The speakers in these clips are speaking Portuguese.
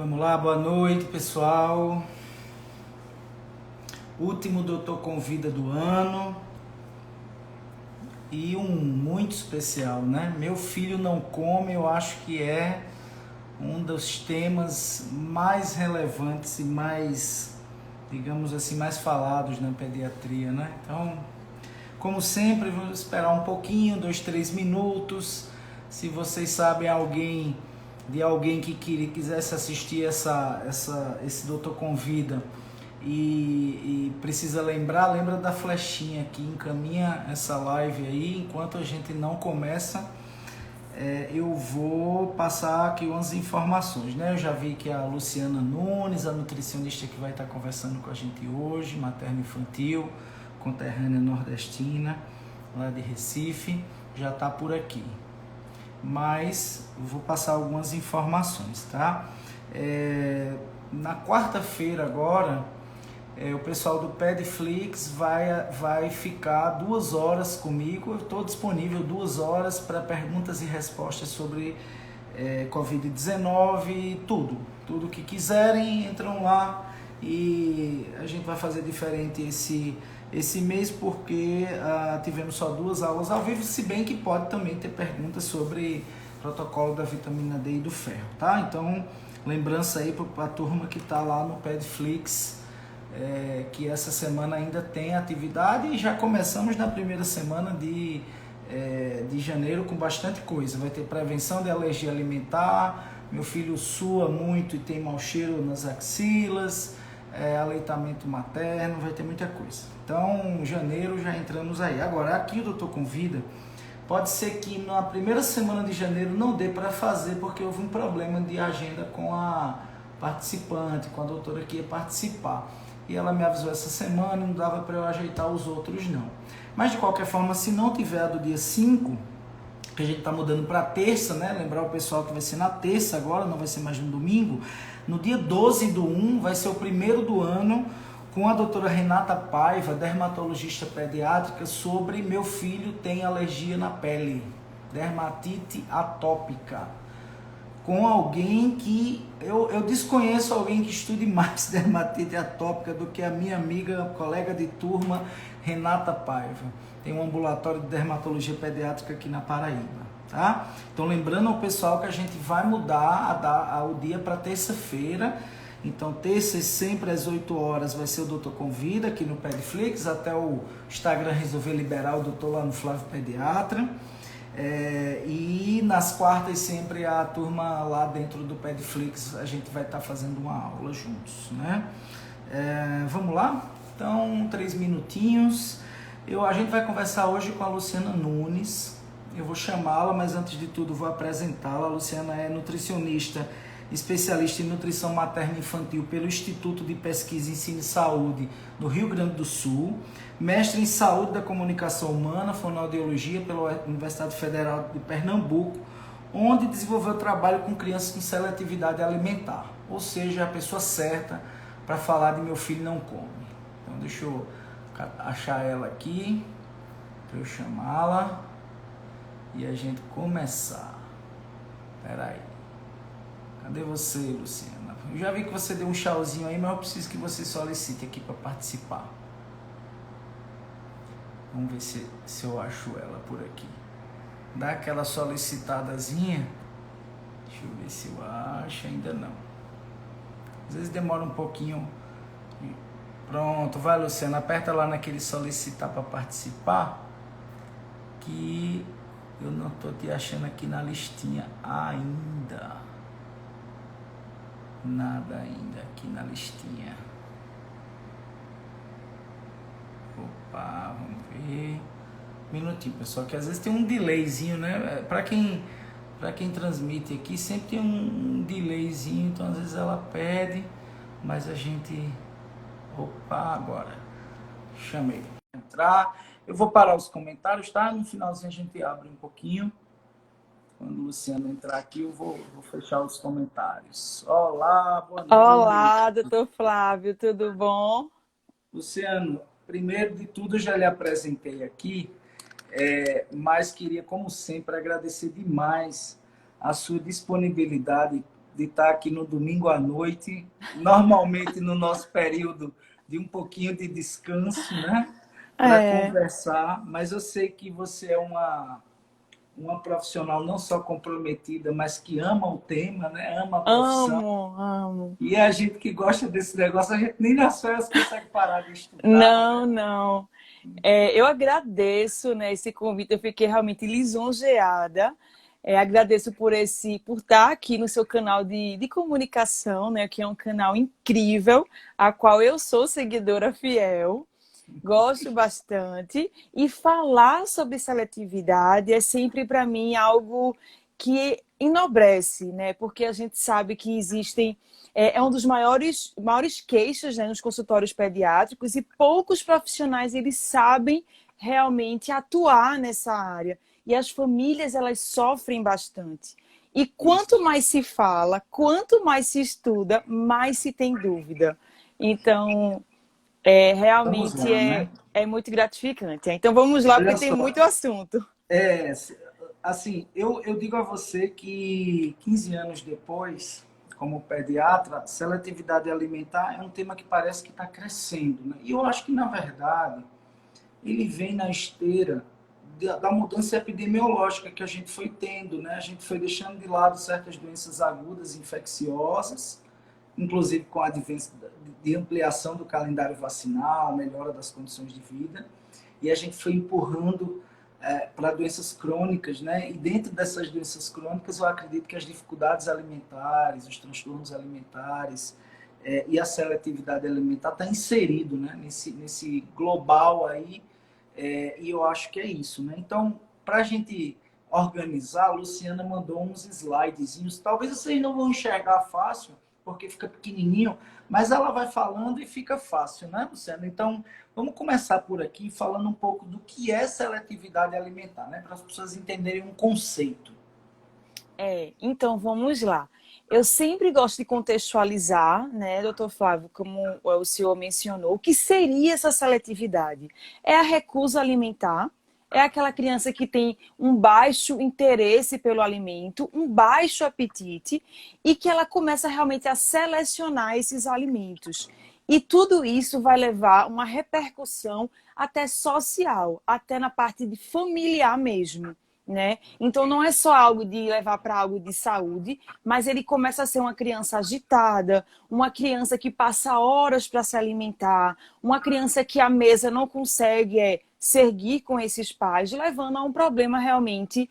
Vamos lá, boa noite, pessoal. Último Doutor Convida do ano e um muito especial, né? Meu filho não come, eu acho que é um dos temas mais relevantes e mais, digamos assim, mais falados na pediatria, né? Então, como sempre, vamos esperar um pouquinho, 2, 3 minutos. Se vocês sabem alguém que quisesse assistir esse Doutor Convida e precisa lembra da flechinha que encaminha essa live aí. Enquanto a gente não começa, eu vou passar aqui umas informações, né? Eu já vi que a Luciana Nunes, a nutricionista que vai estar conversando com a gente hoje, materno-infantil, conterrânea nordestina, lá de Recife, já está por aqui. Mas vou passar algumas informações, tá? Na quarta-feira agora, o pessoal do Pedflix vai ficar 2 horas comigo. Eu estou disponível 2 horas para perguntas e respostas sobre Covid-19, tudo que quiserem, entram lá. E a gente vai fazer diferente esse mês porque tivemos só 2 aulas ao vivo, se bem que pode também ter perguntas sobre protocolo da vitamina D e do ferro, tá? Então, lembrança aí para a turma que está lá no Pedflix, que essa semana ainda tem atividade e já começamos na primeira semana de janeiro com bastante coisa. Vai ter prevenção de alergia alimentar, meu filho sua muito e tem mau cheiro nas axilas, aleitamento materno, vai ter muita coisa. Então, janeiro já entramos aí. Agora, aqui o Doutor Convida, pode ser que na primeira semana de janeiro não dê para fazer, porque houve um problema de agenda com a participante, com a doutora que ia participar. E ela me avisou essa semana e não dava para eu ajeitar os outros não. Mas de qualquer forma, se não tiver a do dia 5, que a gente está mudando para terça, né? Lembrar o pessoal que vai ser na terça agora, não vai ser mais no domingo. No dia 12/1 vai ser o primeiro do ano com a doutora Renata Paiva, dermatologista pediátrica, sobre meu filho tem alergia na pele, dermatite atópica. Com alguém que eu desconheço alguém que estude mais dermatite atópica do que a minha amiga, colega de turma, Renata Paiva. Tem um ambulatório de dermatologia pediátrica aqui na Paraíba, tá? Então, lembrando ao pessoal que a gente vai mudar o dia para terça-feira. Então, terça sempre às 8 horas vai ser o Doutor Convida aqui no Pedflix, até o Instagram resolver liberar o doutor lá no Flávio Pediatra. E nas quartas sempre a turma lá dentro do Pedflix, a gente vai estar fazendo uma aula juntos, né? Vamos lá? Então, 3 minutinhos. A gente vai conversar hoje com a Luciana Nunes. Eu vou chamá-la, mas antes de tudo vou apresentá-la. A Luciana é nutricionista, especialista em nutrição materna e infantil pelo Instituto de Pesquisa, Ensino e Saúde no Rio Grande do Sul, mestre em Saúde da Comunicação Humana, fonoaudiologia pela Universidade Federal de Pernambuco, onde desenvolveu trabalho com crianças com seletividade alimentar, ou seja, a pessoa certa para falar de meu filho não come. Então deixa eu achar ela aqui, para eu chamá-la e a gente começar. Espera aí. Cadê você, Luciana? Eu já vi que você deu um tchauzinho aí, mas eu preciso que você solicite aqui para participar. Vamos ver se eu acho ela por aqui. Dá aquela solicitadazinha. Deixa eu ver se eu acho. Ainda não. Às vezes demora um pouquinho. Pronto, vai, Luciana. Aperta lá naquele solicitar para participar, que eu não estou te achando aqui na listinha ainda. Nada ainda aqui na listinha. Opa, vamos ver. Um minutinho, pessoal, que às vezes tem um delayzinho, né? Para quem transmite aqui, sempre tem um delayzinho, então às vezes ela pede, mas a gente... Opa, agora. Chamei. Entrar. Eu vou parar os comentários, tá? No finalzinho a gente abre um pouquinho. Quando o Luciano entrar aqui, eu vou fechar os comentários. Olá, boa noite. Olá, doutor Flávio, tudo bom? Luciano, primeiro de tudo, eu já lhe apresentei aqui, mas queria, como sempre, agradecer demais a sua disponibilidade de estar aqui no domingo à noite, normalmente no nosso período de um pouquinho de descanso, né? Para É, conversar, mas eu sei que você é uma profissional não só comprometida, mas que ama o tema, né? Ama a profissão. amo, amo. E a gente que gosta desse negócio, a gente nem nas férias consegue parar de estudar, Não, né? não. Eu agradeço, né, esse convite. Eu fiquei realmente lisonjeada. Agradeço por estar aqui no seu canal de comunicação, né, que é um canal incrível, a qual eu sou seguidora fiel. Gosto bastante. E falar sobre seletividade é sempre para mim algo que enobrece, né? Porque a gente sabe que existem. É um dos maiores queixas, né, nos consultórios pediátricos e poucos profissionais eles sabem realmente atuar nessa área. E as famílias elas sofrem bastante. E quanto Isso. mais se fala, quanto mais se estuda, mais se tem dúvida. Então, Vamos realmente lá, né? é muito gratificante. Então vamos lá, porque Olha tem só, muito assunto. é, assim, eu digo a você que 15 anos depois, como pediatra, seletividade alimentar é um tema que parece que está crescendo, né? E eu acho que, na verdade, ele vem na esteira da mudança epidemiológica que a gente foi tendo, né? A gente foi deixando de lado certas doenças agudas, infecciosas, inclusive com a advento de ampliação do calendário vacinal, melhora das condições de vida, e a gente foi empurrando para doenças crônicas, né? E dentro dessas doenças crônicas, eu acredito que as dificuldades alimentares, os transtornos alimentares e a seletividade alimentar está inserido, né? Nesse global aí, e eu acho que é isso, né? Então, para a gente organizar, a Luciana mandou uns slidezinhos. Talvez vocês não vão enxergar fácil, porque fica pequenininho, mas ela vai falando e fica fácil, né, Luciana? Então, vamos começar por aqui falando um pouco do que é seletividade alimentar, né? Para as pessoas entenderem um conceito. Então vamos lá. Eu sempre gosto de contextualizar, né, doutor Flávio, como o senhor mencionou, o que seria essa seletividade? É a recusa alimentar, é aquela criança que tem um baixo interesse pelo alimento, um baixo apetite e que ela começa realmente a selecionar esses alimentos. E tudo isso vai levar uma repercussão até social, até na parte de familiar mesmo. Né? Então não é só algo de levar para algo de saúde, mas ele começa a ser uma criança agitada, uma criança que passa horas para se alimentar, uma criança que a mesa não consegue seguir com esses pais, levando a um problema realmente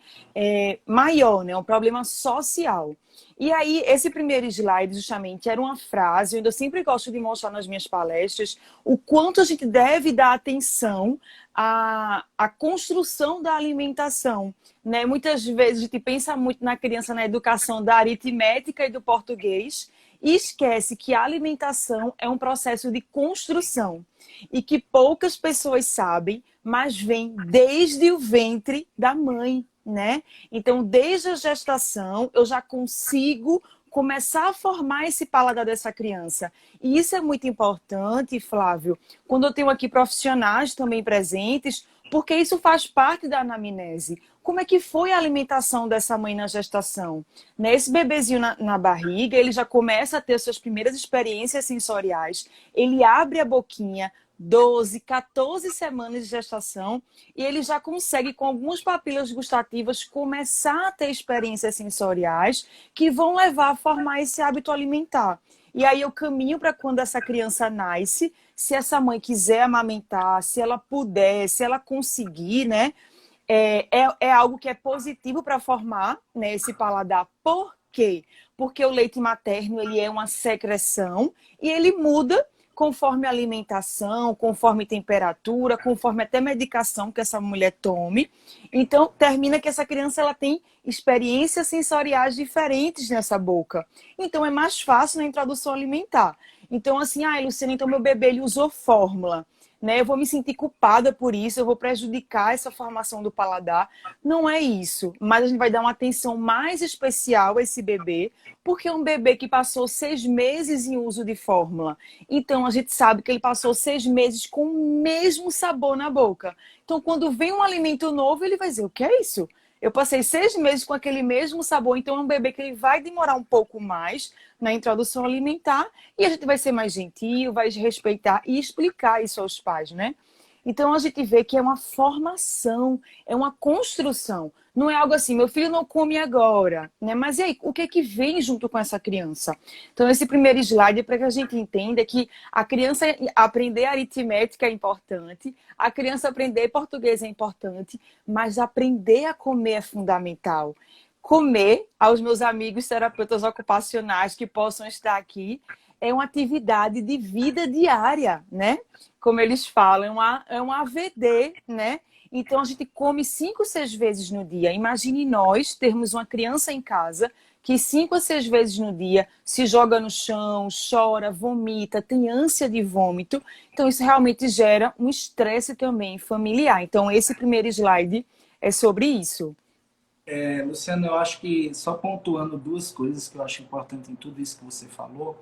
maior, né? Um problema social. E aí, esse primeiro slide, justamente, era uma frase, eu sempre gosto de mostrar nas minhas palestras o quanto a gente deve dar atenção à construção da alimentação. Né? Muitas vezes a gente pensa muito na criança na educação da aritmética e do português e esquece que a alimentação é um processo de construção e que poucas pessoas sabem, mas vem desde o ventre da mãe, né? Então, desde a gestação, eu já consigo começar a formar esse paladar dessa criança. E isso é muito importante, Flávio, quando eu tenho aqui profissionais também presentes, porque isso faz parte da anamnese. Como é que foi a alimentação dessa mãe na gestação? Nesse bebezinho na barriga, ele já começa a ter suas primeiras experiências sensoriais, ele abre a boquinha, 12, 14 semanas de gestação, e ele já consegue, com algumas papilas gustativas, começar a ter experiências sensoriais que vão levar a formar esse hábito alimentar. E aí eu caminho para quando essa criança nasce, se essa mãe quiser amamentar, se ela puder, se ela conseguir, né? É algo que é positivo para formar, né, esse paladar. Por quê? Porque o leite materno ele é uma secreção e ele muda conforme a alimentação, conforme temperatura, conforme até medicação que essa mulher tome. Então, termina que essa criança ela tem experiências sensoriais diferentes nessa boca. Então, é mais fácil na introdução alimentar. Então, assim, Luciana, então meu bebê ele usou fórmula. Né? Eu vou me sentir culpada por isso, eu vou prejudicar essa formação do paladar. Não é isso, mas a gente vai dar uma atenção mais especial a esse bebê, porque é um bebê que passou 6 meses em uso de fórmula. Então, a gente sabe que ele passou 6 meses com o mesmo sabor na boca. Então, quando vem um alimento novo, ele vai dizer, o que é isso? Eu passei 6 meses com aquele mesmo sabor, então é um bebê que ele vai demorar um pouco mais na introdução alimentar e a gente vai ser mais gentil, vai respeitar e explicar isso aos pais, né? Então a gente vê que é uma formação, é uma construção. Não é algo assim, meu filho não come agora, né? Mas e aí, o que é que vem junto com essa criança? Então, esse primeiro slide é para que a gente entenda que a criança aprender aritmética é importante, a criança aprender português é importante, mas aprender a comer é fundamental. Comer, aos meus amigos terapeutas ocupacionais que possam estar aqui, é uma atividade de vida diária, né? Como eles falam, é uma AVD, né? Então, a gente come 5, 6 vezes no dia. Imagine nós termos uma criança em casa que 5 a 6 vezes no dia se joga no chão, chora, vomita, tem ânsia de vômito. Então, isso realmente gera um estresse também familiar. Então, esse primeiro slide é sobre isso. Luciano, eu acho que só pontuando duas coisas que eu acho importante em tudo isso que você falou,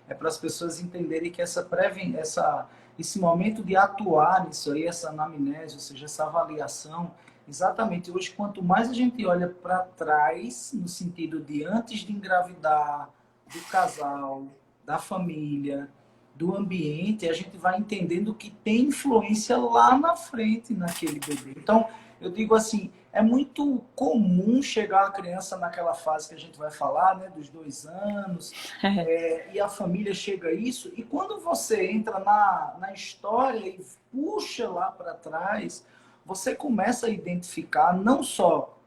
é para as pessoas entenderem que esse momento de atuar nisso aí, essa anamnese, ou seja, essa avaliação, exatamente hoje, quanto mais a gente olha para trás, no sentido de antes de engravidar, do casal, da família, do ambiente, a gente vai entendendo que tem influência lá na frente naquele bebê. Então, eu digo assim, é muito comum chegar a criança naquela fase que a gente vai falar, né, dos 2 anos, e a família chega a isso, e quando você entra na história e puxa lá para trás, você começa a identificar não só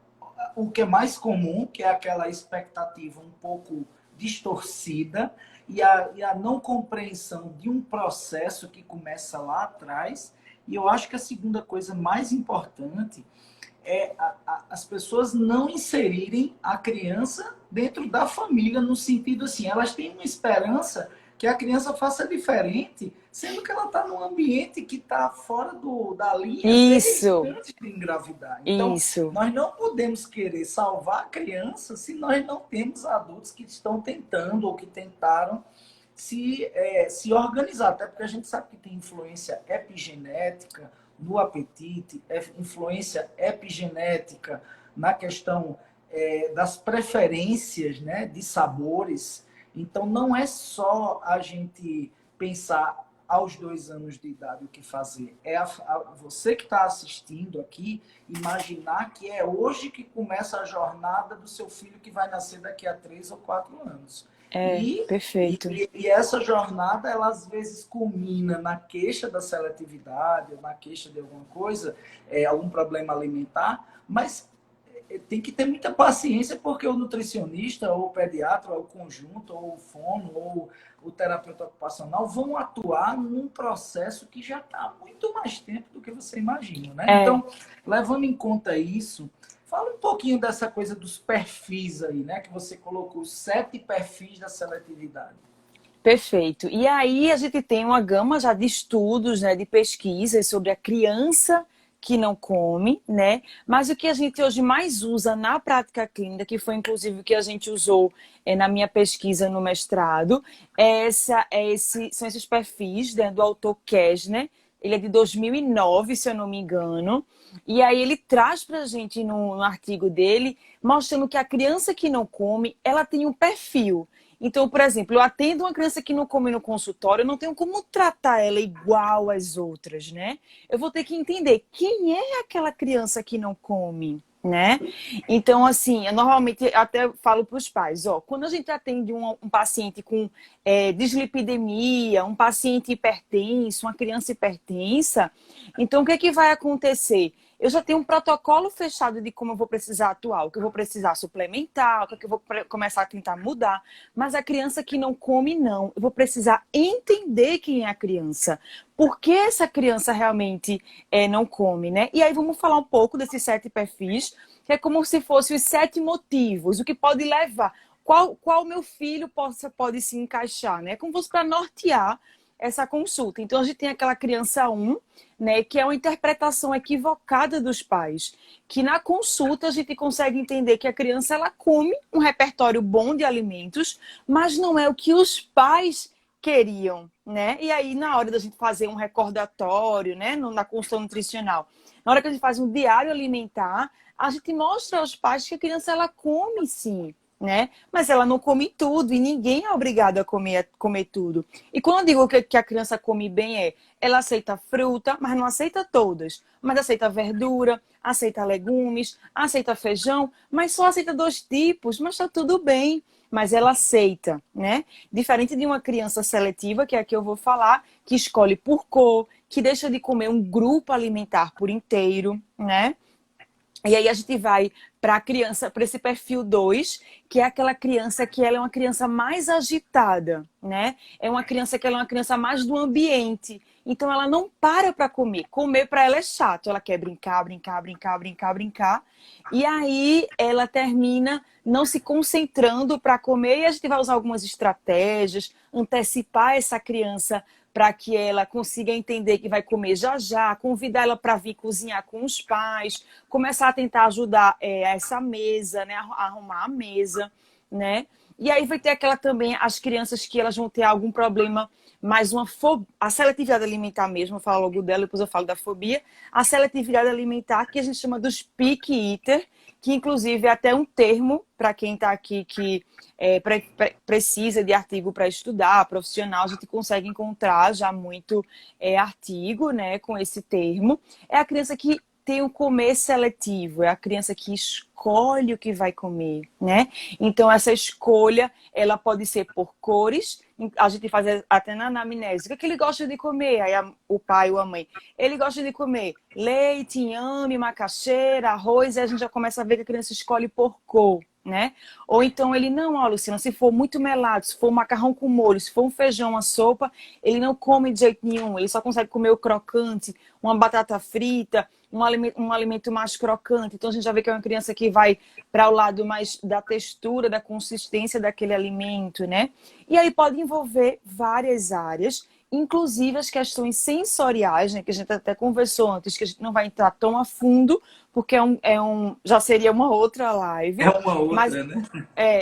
o que é mais comum, que é aquela expectativa um pouco distorcida, e a não compreensão de um processo que começa lá atrás. E eu acho que a segunda coisa mais importante é as pessoas não inserirem a criança dentro da família, no sentido assim, elas têm uma esperança que a criança faça diferente, sendo que ela está num ambiente que está fora da linha desde Isso, antes de engravidar. Então, isso. nós não podemos querer salvar a criança se nós não temos adultos que estão tentando ou que tentaram se organizar, até porque a gente sabe que tem influência epigenética no apetite, influência epigenética na questão das preferências, né, de sabores. Então, não é só a gente pensar aos 2 anos de idade o que fazer. Você que está assistindo aqui, imaginar que é hoje que começa a jornada do seu filho que vai nascer daqui a 3 ou 4 anos. E, Perfeito. e essa jornada, ela às vezes culmina na queixa da seletividade, ou na queixa de alguma coisa, algum problema alimentar, mas tem que ter muita paciência, porque o nutricionista, ou o pediatra, ou o conjunto, ou o fono, ou o terapeuta ocupacional vão atuar num processo que já está há muito mais tempo do que você imagina, né? Então, levando em conta isso, fala um pouquinho dessa coisa dos perfis aí, né? Que você colocou os 7 perfis da seletividade. Perfeito. E aí a gente tem uma gama já de estudos, né, de pesquisas sobre a criança que não come, né? Mas o que a gente hoje mais usa na prática clínica, que foi inclusive o que a gente usou na minha pesquisa no mestrado, são esses perfis, né, do autor Kesner. Ele é de 2009, se eu não me engano. E aí ele traz para a gente no artigo dele, mostrando que a criança que não come, ela tem um perfil. Então, por exemplo, eu atendo uma criança que não come no consultório, eu não tenho como tratar ela igual às outras, né? Eu vou ter que entender quem é aquela criança que não come, né? Então, assim, eu normalmente até falo para os pais, ó, quando a gente atende um paciente com dislipidemia, um paciente hipertenso, uma criança hipertensa, então o que é que vai acontecer? Eu já tenho um protocolo fechado de como eu vou precisar atuar, o que eu vou precisar suplementar, o que eu vou começar a tentar mudar. Mas a criança que não come, não. Eu vou precisar entender quem é a criança. Por que essa criança realmente não come, né? E aí vamos falar um pouco desses 7 perfis, que é como se fossem os 7 motivos, o que pode levar, qual meu filho pode se encaixar, né? Como fosse para nortear essa consulta. Então, a gente tem aquela criança 1, né, que é uma interpretação equivocada dos pais, que na consulta a gente consegue entender que a criança ela come um repertório bom de alimentos, mas não é o que os pais queriam, né? E aí, na hora da gente fazer um recordatório, né, na consulta nutricional, na hora que a gente faz um diário alimentar, a gente mostra aos pais que a criança ela come sim, né? Mas ela não come tudo e ninguém é obrigado a comer tudo. E quando eu digo que a criança come bem ela aceita fruta, mas não aceita todas. Mas aceita verdura, aceita legumes, aceita feijão, mas só aceita 2 tipos, mas tá tudo bem. Mas ela aceita, né? Diferente de uma criança seletiva, que é a que eu vou falar, que escolhe por cor, que deixa de comer um grupo alimentar por inteiro, né? E aí a gente vai para a criança, para esse perfil 2, que é aquela criança que ela é uma criança mais agitada, né? É uma criança que ela é uma criança mais do ambiente. Então ela não para comer. Comer para ela é chato. Ela quer brincar, brincar, brincar, brincar, brincar. E aí ela termina não se concentrando para comer e a gente vai usar algumas estratégias, antecipar essa criança para que ela consiga entender que vai comer já já, convidar ela para vir cozinhar com os pais, começar a tentar ajudar essa mesa, né, a arrumar a mesa, né? E aí vai ter aquela também, as crianças que elas vão ter algum problema, mais a seletividade alimentar mesmo, eu falo logo dela, depois eu falo da fobia, a seletividade alimentar que a gente chama dos picky eater, que inclusive é até um termo para quem está aqui que precisa de artigo para estudar, profissional, a gente consegue encontrar já muito artigo, né, com esse termo. É a criança que tem um comer seletivo, é a criança que escolhe o que vai comer, né? Então, essa escolha, ela pode ser por cores, a gente faz até na anamnese, o que ele gosta de comer? Aí o pai ou a mãe, ele gosta de comer leite, inhame, macaxeira, arroz, e a gente já começa a ver que a criança escolhe por cor, né? Ou então ele, não, ó, Luciana, se for muito melado, se for um macarrão com molho, se for um feijão, uma sopa, ele não come de jeito nenhum, ele só consegue comer o crocante, uma batata frita, um alimento mais crocante. Então a gente já vê que é uma criança que vai para o lado mais da textura, da consistência daquele alimento, né? E aí pode envolver várias áreas, inclusive as questões sensoriais, né? Que a gente até conversou antes, que a gente não vai entrar tão a fundo, porque já seria uma outra live. É uma outra, mas, né?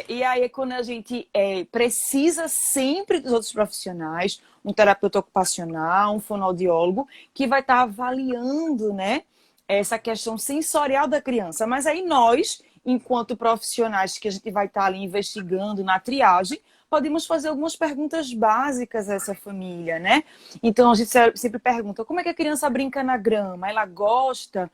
E aí é quando a gente precisa sempre dos outros profissionais, um terapeuta ocupacional, um fonoaudiólogo, que vai estar avaliando, né, essa questão sensorial da criança. Mas aí nós, enquanto profissionais que a gente vai estar ali investigando na triagem, podemos fazer algumas perguntas básicas a essa família, né? Então a gente sempre pergunta, como é que a criança brinca na grama? Ela gosta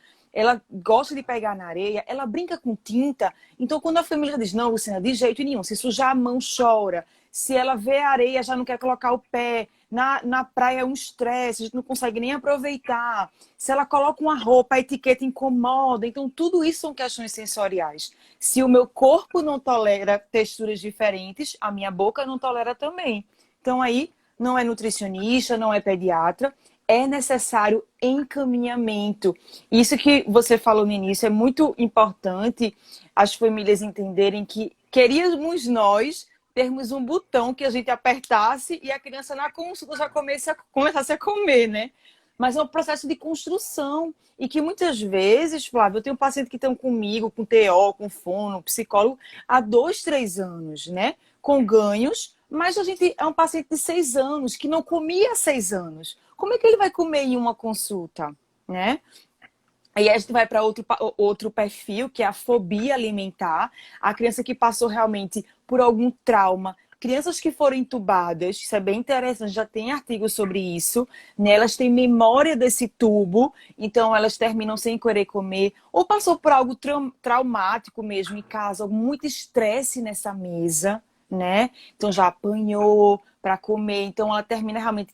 de pegar na areia, ela brinca com tinta. Então, quando a família diz, não, Luciana, de jeito nenhum, se sujar a mão, chora. Se ela vê a areia, já não quer colocar o pé. Na praia é um estresse, a gente não consegue nem aproveitar. Se ela coloca uma roupa, a etiqueta incomoda. Então, tudo isso são questões sensoriais. Se o meu corpo não tolera texturas diferentes, a minha boca não tolera também. Então, aí, não é nutricionista, não é pediatra, é necessário encaminhamento. Isso que você falou no início é muito importante as famílias entenderem que queríamos nós termos um botão que a gente apertasse e a criança na consulta já começasse a comer, né? Mas é um processo de construção e que muitas vezes, Flávio, eu tenho pacientes que estão comigo, com TO, com fono, psicólogo, há 2, 3 anos, né? Com ganhos, mas a gente é um paciente de 6 anos que não comia há 6 anos. Como é que ele vai comer em uma consulta, né? Aí a gente vai para outro perfil, que é a fobia alimentar. A criança que passou realmente por algum trauma. Crianças que foram entubadas, isso é bem interessante, já tem artigos sobre isso, né? Elas têm memória desse tubo, então elas terminam sem querer comer. Ou passou por algo traumático mesmo em casa, muito estresse nessa mesa, né? Então já apanhou para comer, então ela termina realmente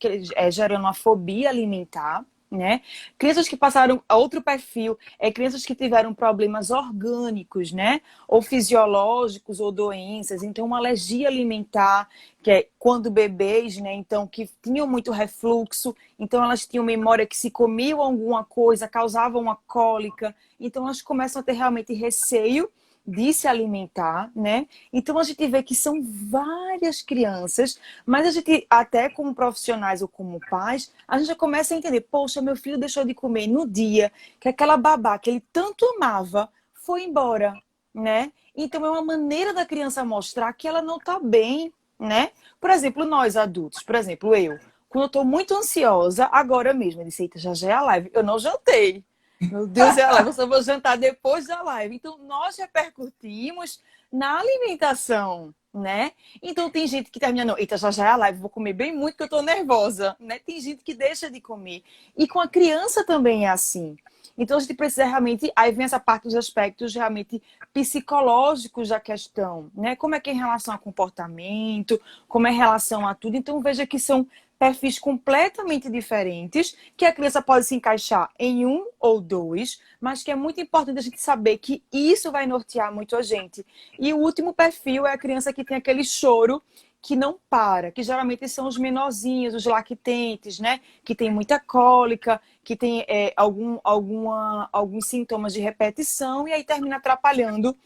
gerando uma fobia alimentar, né? Crianças que passaram a outro perfil, crianças que tiveram problemas orgânicos, né? Ou fisiológicos ou doenças, então uma alergia alimentar, que é quando bebês, né? Então que tinham muito refluxo, então elas tinham memória que se comiam alguma coisa, causavam uma cólica, então elas começam a ter realmente receio de se alimentar, né? Então a gente vê que são várias crianças, mas a gente, até como profissionais ou como pais, a gente já começa a entender, poxa, meu filho deixou de comer no dia que aquela babá que ele tanto amava foi embora, né? Então é uma maneira da criança mostrar que ela não tá bem, né? Por exemplo, nós adultos, por exemplo, eu, quando eu tô muito ansiosa, agora mesmo, eu disse, eita, já é a live, eu não jantei. Meu Deus, é a live, eu só vou jantar depois da live. Então, nós repercutimos na alimentação, né? Então, tem gente que termina, não, eita, já é a live, vou comer bem muito que eu tô nervosa, né? Tem gente que deixa de comer. E com a criança também é assim. Então, a gente precisa realmente, aí vem essa parte dos aspectos realmente psicológicos da questão, né? Como é que é em relação a comportamento, como é em relação a tudo. Então, veja que são perfis completamente diferentes, que a criança pode se encaixar em um ou dois, mas que é muito importante a gente saber que isso vai nortear muito a gente. E o último perfil é a criança que tem aquele choro que não para, que geralmente são os menorzinhos, os lactentes, né? Que tem muita cólica, que tem alguns sintomas de repetição e aí termina atrapalhando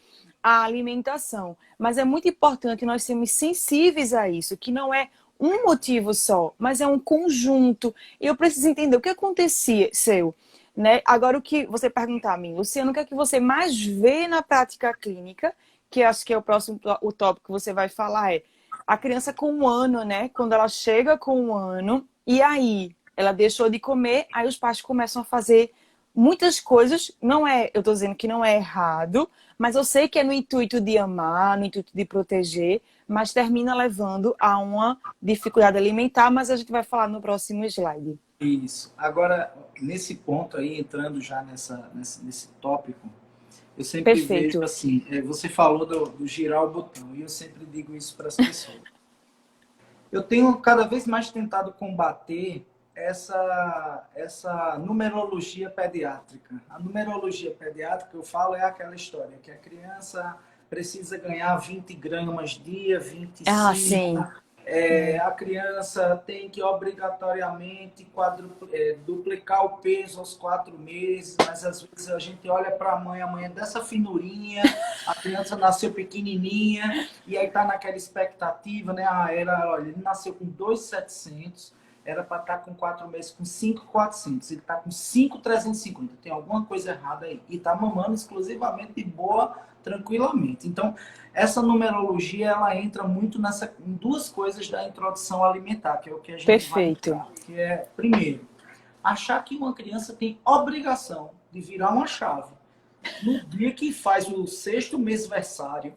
a alimentação. Mas é muito importante nós sermos sensíveis a isso, que não é um motivo só, mas é um conjunto. E eu preciso entender o que aconteceu, né? Agora, o que você perguntar a mim, Luciano, o que é que você mais vê na prática clínica, que acho que é o próximo, o tópico que você vai falar é a criança com 1 ano, né? Quando ela chega com 1 ano, e aí ela deixou de comer, aí os pais começam a fazer muitas coisas. Não é, eu tô dizendo que não é errado, mas eu sei que é no intuito de amar, no intuito de proteger, mas termina levando a uma dificuldade alimentar, mas a gente vai falar no próximo slide. Isso. Agora, nesse ponto aí, entrando já nesse tópico, eu sempre vejo Perfeito. assim, você falou do girar o botão, e eu sempre digo isso para as pessoas. Eu tenho cada vez mais tentado combater essa numerologia pediátrica. A numerologia pediátrica, eu falo, é aquela história que a criança precisa ganhar 20 gramas dia, Ah, 25. sim. A criança tem que obrigatoriamente duplicar o peso aos 4 meses, mas às vezes a gente olha para a mãe é dessa finurinha, a criança nasceu pequenininha, e aí tá naquela expectativa, né? Olha, ele nasceu com 2,700, era para estar com 4 meses com 5,400, ele está com 5,350, tem alguma coisa errada aí, e tá mamando exclusivamente de boa, tranquilamente. Então, essa numerologia, ela entra muito em duas coisas da introdução alimentar, que é o que a gente vai Perfeito. entrar. Que é, primeiro, achar que uma criança tem obrigação de virar uma chave no dia que faz o 6º mêsversário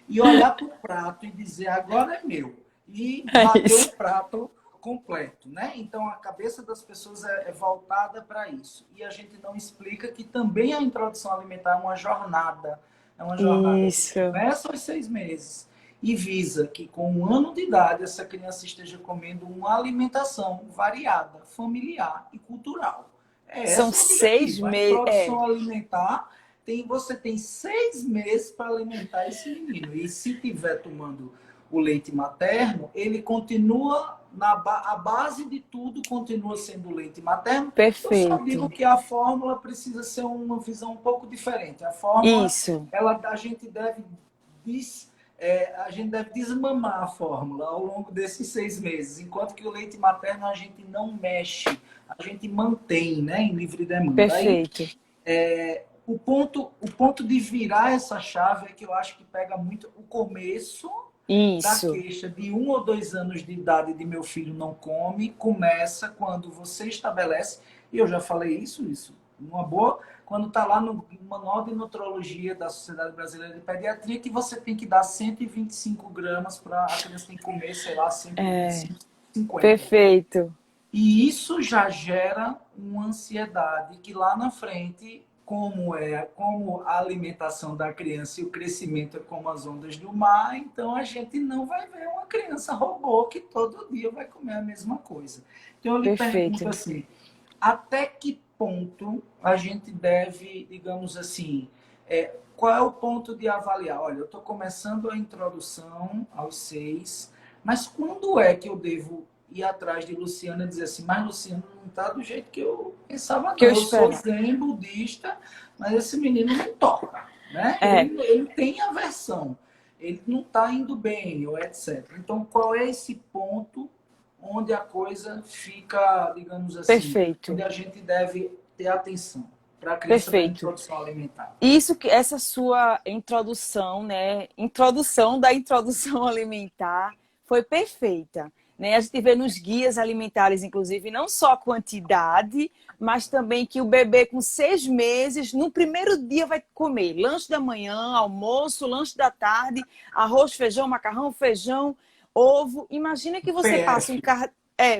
e olhar para o prato e dizer, agora é meu. E É bater o isso. prato completo, né? Então, a cabeça das pessoas é voltada para isso. E a gente não explica que também a introdução alimentar é uma jornada. É uma jornada que Isso. começa aos 6 meses e visa que com 1 ano de idade essa criança esteja comendo uma alimentação variada, familiar e cultural. É São esse o 6 objetivo. A meses. introdução alimentar você tem 6 meses para alimentar esse menino. E se tiver tomando o leite materno, ele continua a base de tudo continua sendo leite materno. Eu só digo Perfeito. que a fórmula precisa ser uma visão um pouco diferente. A fórmula, Isso. a gente deve desmamar a fórmula ao longo desses 6 meses, enquanto que o leite materno a gente não mexe, a gente mantém, né, em livre demanda. Aí, Perfeito. o ponto de virar essa chave é que eu acho que pega muito o começo da Isso. queixa de 1 ou 2 anos de idade de meu filho não come, começa quando você estabelece, e eu já falei isso, numa boa, quando está lá no Manual de Nutrologia da Sociedade Brasileira de Pediatria, que você tem que dar 125 gramas para a criança tem que comer, sei lá, 125, 50. Perfeito. E isso já gera uma ansiedade que lá na frente, como a alimentação da criança e o crescimento é como as ondas do mar, então a gente não vai ver uma criança robô que todo dia vai comer a mesma coisa. Então eu lhe pergunto Perfeito. assim, até que ponto a gente deve, digamos assim, qual é o ponto de avaliar? Olha, eu estou começando a introdução aos 6, mas quando é que eu devo ir atrás de Luciana e dizer assim, mas Luciana não está do jeito que eu pensava, Que eu não. Eu sou espero. zen budista, mas esse menino não toca, né? É, Ele tem aversão, ele não está indo bem, ou etc. Então, qual é esse ponto onde a coisa fica, digamos assim, onde perfeito. a gente deve ter atenção para a criança da Perfeito. introdução alimentar? Isso que essa sua introdução, né? Introdução da introdução alimentar foi perfeita. né? A gente vê nos guias alimentares, inclusive, não só a quantidade, mas também que o bebê com 6 meses, no primeiro dia vai comer lanche da manhã, almoço, lanche da tarde, arroz, feijão, macarrão, feijão, ovo. Imagina que você passa PF.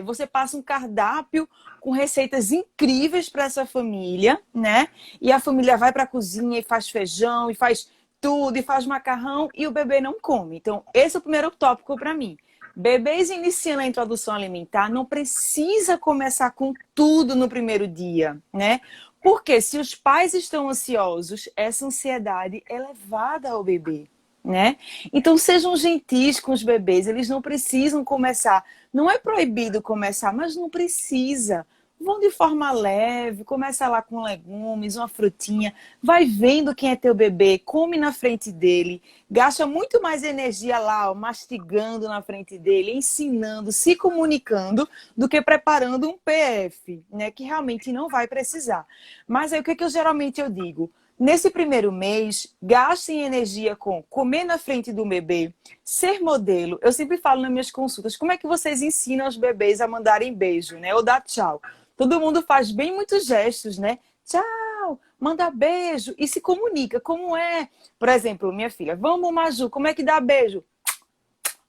você passa um cardápio com receitas incríveis para essa família, né? E a família vai para a cozinha e faz feijão, e faz tudo, e faz macarrão, e o bebê não come. Então, esse é o primeiro tópico para mim. Bebês iniciando a introdução alimentar não precisa começar com tudo no primeiro dia, né? Porque se os pais estão ansiosos, essa ansiedade é levada ao bebê, né? Então sejam gentis com os bebês, eles não precisam começar. Não é proibido começar, mas não precisa. Vão de forma leve, começa lá com legumes, uma frutinha, vai vendo quem é teu bebê, come na frente dele, gasta muito mais energia lá, ó, mastigando na frente dele, ensinando, se comunicando, do que preparando um PF, né, que realmente não vai precisar. Mas aí o que que eu digo? Nesse primeiro mês, gastem energia com comer na frente do bebê, ser modelo. Eu sempre falo nas minhas consultas, como é que vocês ensinam os bebês a mandarem beijo, né? Ou dar tchau. Todo mundo faz bem muitos gestos, né? Tchau, manda beijo e se comunica. Como é? Por exemplo, minha filha, vamos, Maju, como é que dá beijo?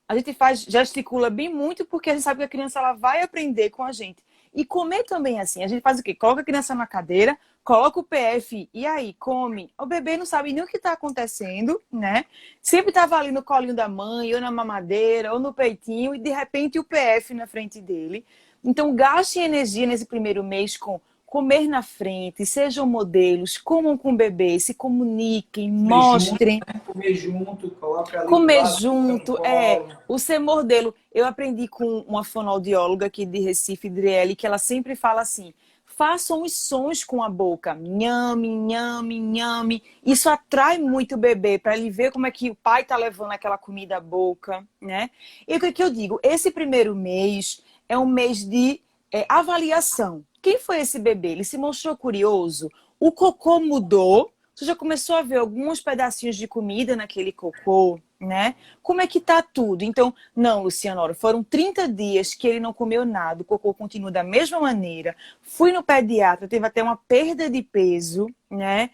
A gente gesticula bem muito porque a gente sabe que a criança ela vai aprender com a gente. E comer também é assim. A gente faz o quê? Coloca a criança na cadeira, coloca o PF e aí come. O bebê não sabe nem o que está acontecendo, né? Sempre estava ali no colinho da mãe, ou na mamadeira, ou no peitinho, e de repente o PF na frente dele. Então, gastem energia nesse primeiro mês com comer na frente, sejam modelos, comam com o bebê, se comuniquem, Comer junto, mostrem. né? Comer junto, coloca ali do Comer lado, fica no junto, colo. o ser modelo. Eu aprendi com uma fonoaudióloga aqui de Recife, Driele, que ela sempre fala assim, façam os sons com a boca, nhame, nhame, nhame. Isso atrai muito o bebê, para ele ver como é que o pai está levando aquela comida à boca, né? E o que eu digo? Esse primeiro mês é um mês de avaliação. Quem foi esse bebê? Ele se mostrou curioso? O cocô mudou? Você já começou a ver alguns pedacinhos de comida naquele cocô, né? Como é que tá tudo? Então, não, Luciana, foram 30 dias que ele não comeu nada, o cocô continua da mesma maneira. Fui no pediatra, teve até uma perda de peso, né?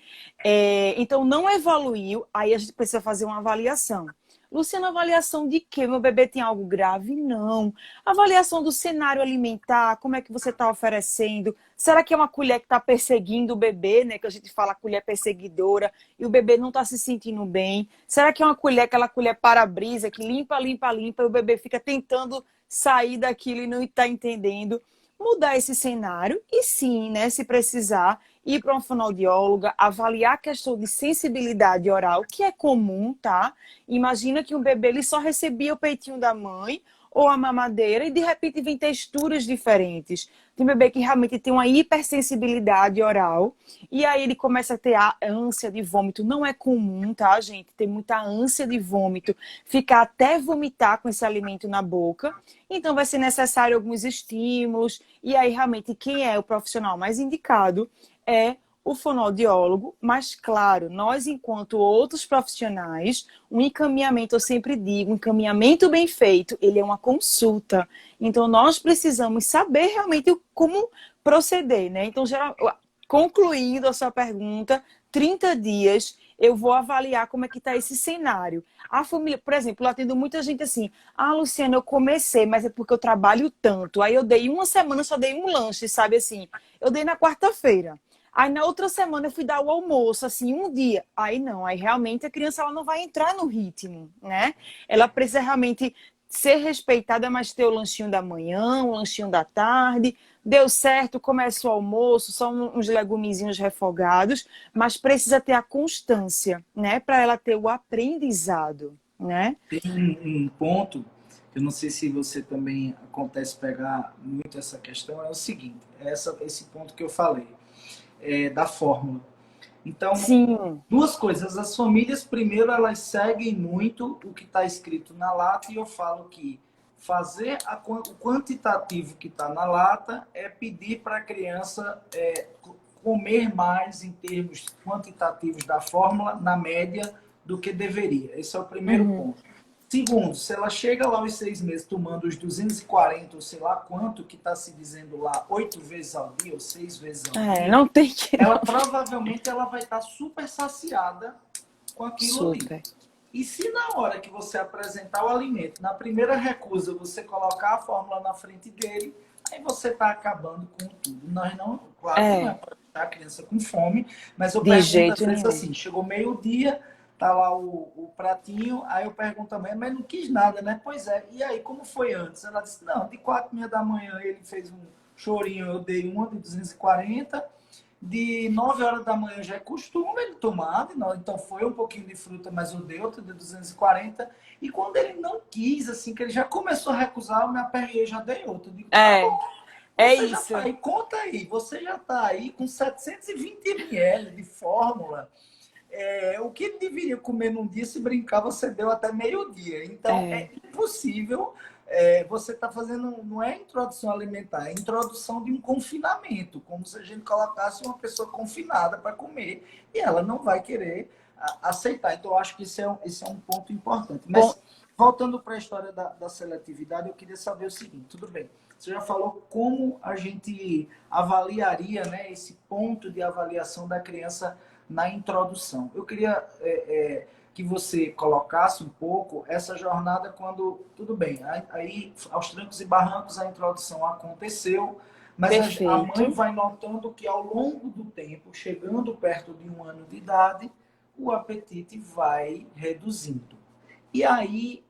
Então, não evoluiu, aí a gente precisa fazer uma avaliação. Luciana, avaliação de quê? Meu bebê tem algo grave? Não. Avaliação do cenário alimentar, como é que você está oferecendo? Será que é uma colher que está perseguindo o bebê, né? Que a gente fala colher perseguidora, e o bebê não está se sentindo bem? Será que é uma colher, aquela colher para-brisa, que limpa, limpa, limpa, e o bebê fica tentando sair daquilo e não está entendendo? Mudar esse cenário e sim, né, se precisar, ir para uma fonoaudióloga, avaliar a questão de sensibilidade oral, que é comum, tá? Imagina que um bebê ele só recebia o peitinho da mãe ou a mamadeira e de repente vem texturas diferentes. Tem bebê que realmente tem uma hipersensibilidade oral e aí ele começa a ter a ânsia de vômito. Não é comum, tá, gente? Ter muita ânsia de vômito, ficar até vomitar com esse alimento na boca. Então vai ser necessário alguns estímulos e aí realmente quem é o profissional mais indicado é o fonoaudiólogo, mas claro, nós enquanto outros profissionais, um encaminhamento, eu sempre digo, um encaminhamento bem feito, ele é uma consulta. Então nós precisamos saber realmente como proceder, né? Então, concluindo a sua pergunta, 30 dias eu vou avaliar como é que está esse cenário. A família, por exemplo, eu atendo muita gente assim, Luciana, eu comecei, mas é porque eu trabalho tanto. Aí eu dei uma semana, só dei um lanche, sabe assim? Eu dei na quarta-feira. Aí na outra semana eu fui dar o almoço, assim, um dia. Aí não, aí realmente a criança ela não vai entrar no ritmo, né? Ela precisa realmente ser respeitada, mas ter o lanchinho da manhã, o lanchinho da tarde. Deu certo, começa o almoço, só uns legumezinhos refogados, mas precisa ter a constância, né? Para ela ter o aprendizado, né? Tem um ponto, eu não sei se você também acontece pegar muito essa questão, é o seguinte, esse ponto que eu falei, da fórmula. Então, Sim. duas coisas. As famílias, primeiro, elas seguem muito o que está escrito na lata e eu falo que fazer o quantitativo que está na lata é pedir para a criança comer mais em termos quantitativos da fórmula, na média, do que deveria. Esse é o primeiro ponto. Segundo, se ela chega lá aos 6 meses tomando os 240, ou sei lá quanto que está se dizendo lá, 8 vezes ao dia ou 6 vezes ao dia, Não tem que... ela provavelmente ela vai estar super saciada com aquilo ali. Super. E se na hora que você apresentar o alimento, na primeira recusa, você colocar a fórmula na frente dele, aí você está acabando com tudo. Nós não, claro que não é para deixar a criança com fome, mas eu De pergunto jeito às vezes nenhum. assim, chegou meio-dia, tá lá o pratinho, aí eu pergunto também, mas não quis nada, né? Pois é, e aí, como foi antes? Ela disse, não, de 4h30 da manhã ele fez um chorinho, eu dei uma de 240, de 9 horas da manhã já é costume ele tomar, então foi um pouquinho de fruta, mas eu dei outra de 240, e quando ele não quis, assim, que ele já começou a recusar, eu me aperrei, já dei outra. Eu digo, tá bom, você já isso. tá aí, conta aí, você já tá aí com 720 ml de fórmula, o que ele deveria comer num dia, se brincar, você deu até meio-dia. Então, é impossível. Você está fazendo, não é introdução alimentar, é introdução de um confinamento, como se a gente colocasse uma pessoa confinada para comer e ela não vai querer aceitar. Então, eu acho que esse é um ponto importante. Mas, voltando para a história da seletividade, eu queria saber o seguinte: tudo bem, você já falou como a gente avaliaria, né, esse ponto de avaliação da criança na introdução. Eu queria que você colocasse um pouco essa jornada quando, tudo bem, aí aos trancos e barrancos a introdução aconteceu, mas a mãe vai notando que ao longo do tempo, chegando perto de 1 ano de idade, o apetite vai reduzindo. E aí,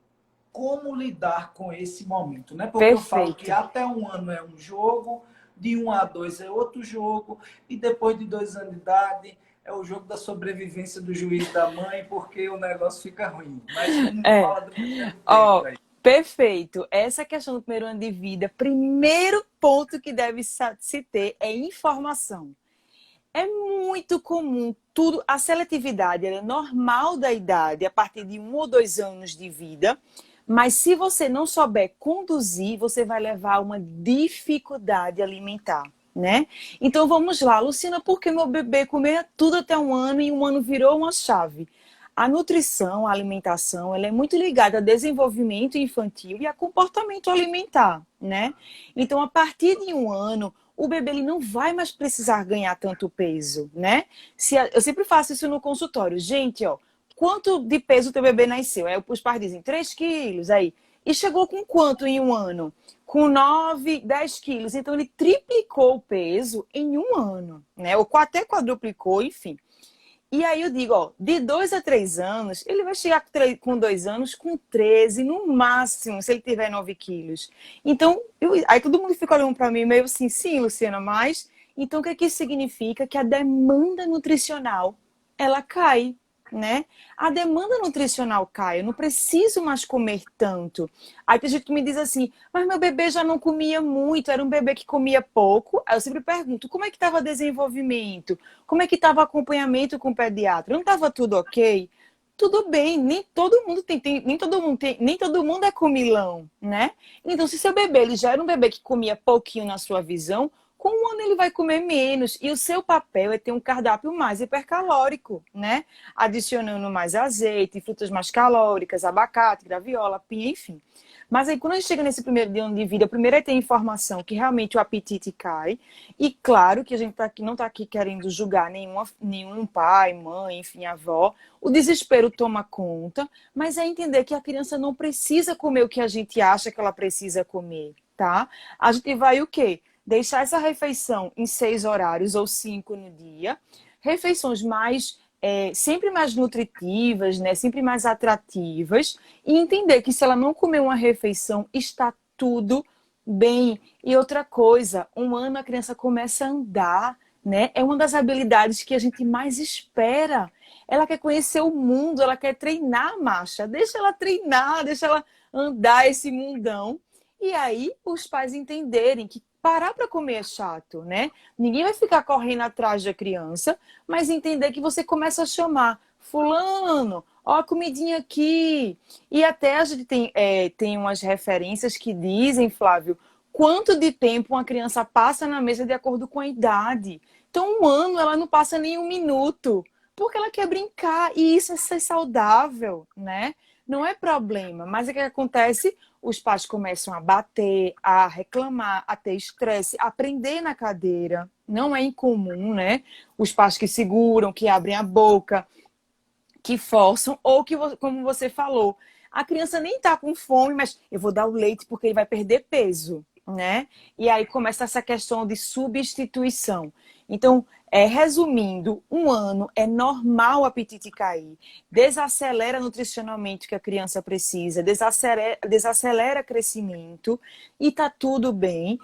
como lidar com esse momento, né? Porque eu falo que até 1 ano é um jogo, de 1 a 2 é outro jogo, e depois de 2 anos de idade é o jogo da sobrevivência do juiz da mãe, porque o negócio fica ruim. Mas vamos falar do primeiro tempo aí. Perfeito. Essa questão do primeiro ano de vida, primeiro ponto que deve se ter é informação. É muito comum tudo, a seletividade é normal da idade, a partir de 1 ou 2 anos de vida, mas se você não souber conduzir, você vai levar a uma dificuldade alimentar, né? Então vamos lá, Luciana, por que meu bebê comia tudo até 1 ano e 1 ano virou uma chave? A nutrição, a alimentação, ela é muito ligada ao desenvolvimento infantil e a comportamento alimentar, né? Então, a partir de 1 ano, o bebê ele não vai mais precisar ganhar tanto peso, né? Eu sempre faço isso no consultório. Gente, ó, quanto de peso o teu bebê nasceu? Aí os pais dizem 3 quilos, aí. E chegou com quanto em 1 ano? Com 9, 10 quilos. Então, ele triplicou o peso em 1 ano, né? Ou até quadruplicou, enfim. E aí eu digo, ó, de 2 a 3 anos, ele vai chegar com 2 anos com 13, no máximo, se ele tiver 9 quilos. Então, aí todo mundo fica olhando para mim meio assim, sim, Luciana, mas... Então, o que isso significa? Que a demanda nutricional, ela cai, né? A demanda nutricional cai, eu não preciso mais comer tanto. Aí tem gente que me diz assim, mas meu bebê já não comia muito, era um bebê que comia pouco. Aí eu sempre pergunto, como é que estava o desenvolvimento? Como é que estava o acompanhamento com o pediatra? Não estava tudo ok? Tudo bem, nem todo mundo nem todo mundo é comilão, né? Então, se seu bebê ele já era um bebê que comia pouquinho na sua visão, com 1 ano ele vai comer menos. E o seu papel é ter um cardápio mais hipercalórico, né? Adicionando mais azeite, frutas mais calóricas, abacate, graviola, pinha, enfim. Mas aí, quando a gente chega nesse primeiro ano de vida, primeiro é ter informação que realmente o apetite cai. E claro que a gente não está aqui querendo julgar nenhum pai, mãe, enfim, avó. O desespero toma conta, mas é entender que a criança não precisa comer o que a gente acha que ela precisa comer, tá? A gente vai o quê? Deixar essa refeição em 6 horários ou 5 no dia. Refeições sempre mais nutritivas, né? Sempre mais atrativas. E entender que se ela não comer uma refeição, está tudo bem. E outra coisa, 1 ano a criança começa a andar, né? É uma das habilidades que a gente mais espera. Ela quer conhecer o mundo, ela quer treinar a marcha. Deixa ela treinar, deixa ela andar esse mundão. E aí os pais entenderem que parar para comer é chato, né? Ninguém vai ficar correndo atrás da criança, mas entender que você começa a chamar fulano, ó a comidinha aqui. E até a gente tem umas referências que dizem, Flávio, quanto de tempo uma criança passa na mesa de acordo com a idade. Então, 1 ano ela não passa nem 1 minuto, porque ela quer brincar, e isso é ser saudável, né? não é problema. Mas o que acontece? Os pais começam a bater, a reclamar, a ter estresse, a prender na cadeira. Não é incomum, né? Os pais que seguram, que abrem a boca, que forçam, ou que, como você falou, a criança nem tá com fome, mas eu vou dar o leite porque ele vai perder peso, né? E aí começa essa questão de substituição. Então, resumindo, 1 ano é normal o apetite cair. Desacelera nutricionalmente o que a criança precisa, desacelera crescimento e tá tudo bem.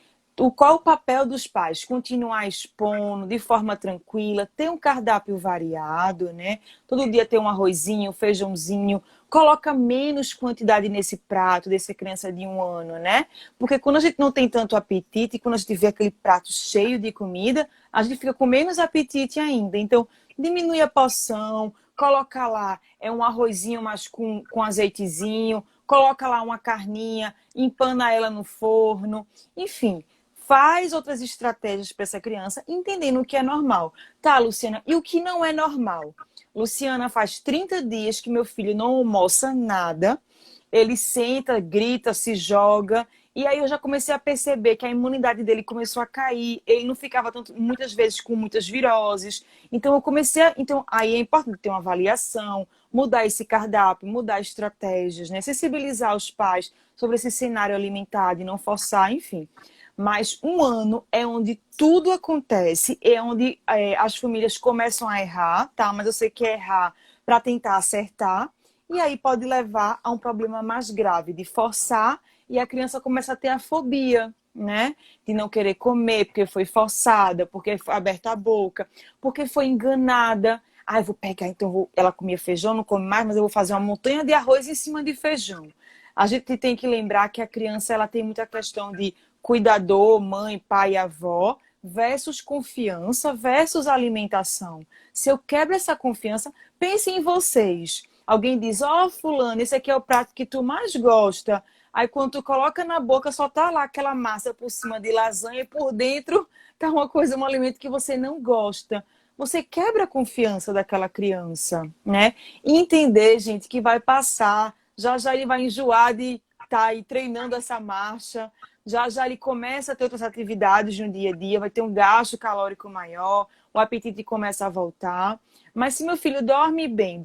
Qual o papel dos pais? Continuar expondo de forma tranquila, ter um cardápio variado, né? Todo dia ter um arrozinho, um feijãozinho, coloca menos quantidade nesse prato dessa criança de 1 ano, né? Porque quando a gente não tem tanto apetite, quando a gente vê aquele prato cheio de comida, a gente fica com menos apetite ainda. Então, diminui a porção, coloca lá um arrozinho, mas com azeitezinho, coloca lá uma carninha, empana ela no forno, enfim. Faz outras estratégias para essa criança, entendendo o que é normal. Tá, Luciana, e o que não é normal? Luciana, faz 30 dias que meu filho não almoça nada. Ele senta, grita, se joga. E aí eu já comecei a perceber que a imunidade dele começou a cair. Ele não ficava muitas vezes com muitas viroses. Então eu comecei a... Então aí é importante ter uma avaliação, mudar esse cardápio, mudar estratégias, né? Sensibilizar os pais sobre esse cenário alimentar, de não forçar, enfim. Mas 1 ano é onde tudo acontece, é onde as famílias começam a errar, tá? Mas eu sei que é errar para tentar acertar, e aí pode levar a um problema mais grave, de forçar, e a criança começa a ter a fobia, né? De não querer comer, porque foi forçada, porque foi aberta a boca, porque foi enganada. Ah, eu vou pegar, então ela comia feijão, não come mais, mas eu vou fazer uma montanha de arroz em cima de feijão. A gente tem que lembrar que a criança ela tem muita questão de cuidador, mãe, pai, avó, versus confiança, versus alimentação. Se eu quebro essa confiança, pense em vocês. Alguém diz, ó, fulano, esse aqui é o prato que tu mais gosta. Aí quando tu coloca na boca, só tá lá aquela massa por cima de lasanha e por dentro tá uma coisa, um alimento que você não gosta. Você quebra a confiança daquela criança, né? E entender, gente, que vai passar. Já já ele vai enjoar de estar aí treinando essa marcha. Já já ele começa a ter outras atividades no dia a dia, vai ter um gasto calórico maior, o apetite começa a voltar. Mas se meu filho dorme bem,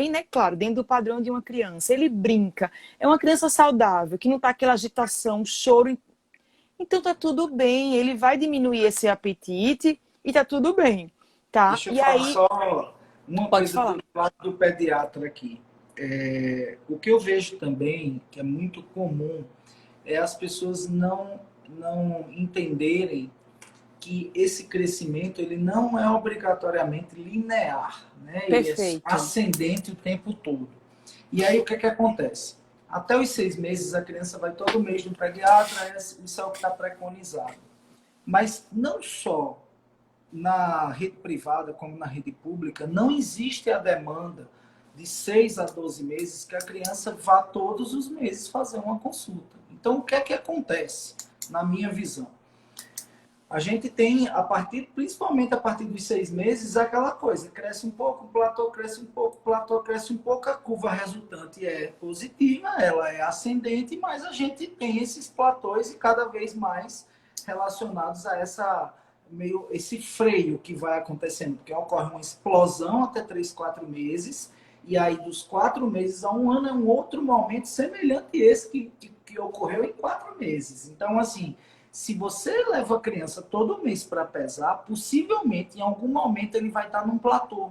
né? Claro, dentro do padrão de uma criança, ele brinca, é uma criança saudável, que não tá aquela agitação, choro, então tá tudo bem, ele vai diminuir esse apetite e tá tudo bem, tá? Deixa eu E falar aí, só uma pode coisa falar. do lado do pediatra aqui. O que eu vejo também, que é muito comum, é as pessoas não entenderem que esse crescimento ele não é obrigatoriamente linear, né? Ele é Perfeito. ascendente o tempo todo. E aí o que é que acontece? Até os 6 meses a criança vai todo mês no pediatra, isso é o que está preconizado. Mas não só na rede privada como na rede pública, não existe a demanda de 6 a 12 meses que a criança vá todos os meses fazer uma consulta. Então, o que é que acontece, na minha visão? A gente tem, principalmente a partir dos 6 meses, aquela coisa, cresce um pouco, platô cresce um pouco, platô cresce um pouco, a curva resultante é positiva, ela é ascendente, mas a gente tem esses platôs e cada vez mais relacionados a esse freio que vai acontecendo, porque ocorre uma explosão até 3, 4 meses, e aí dos 4 meses a 1 ano é um outro momento semelhante a esse que ocorreu em 4 meses. Então, assim, se você leva a criança todo mês para pesar, possivelmente em algum momento ele vai estar num platô.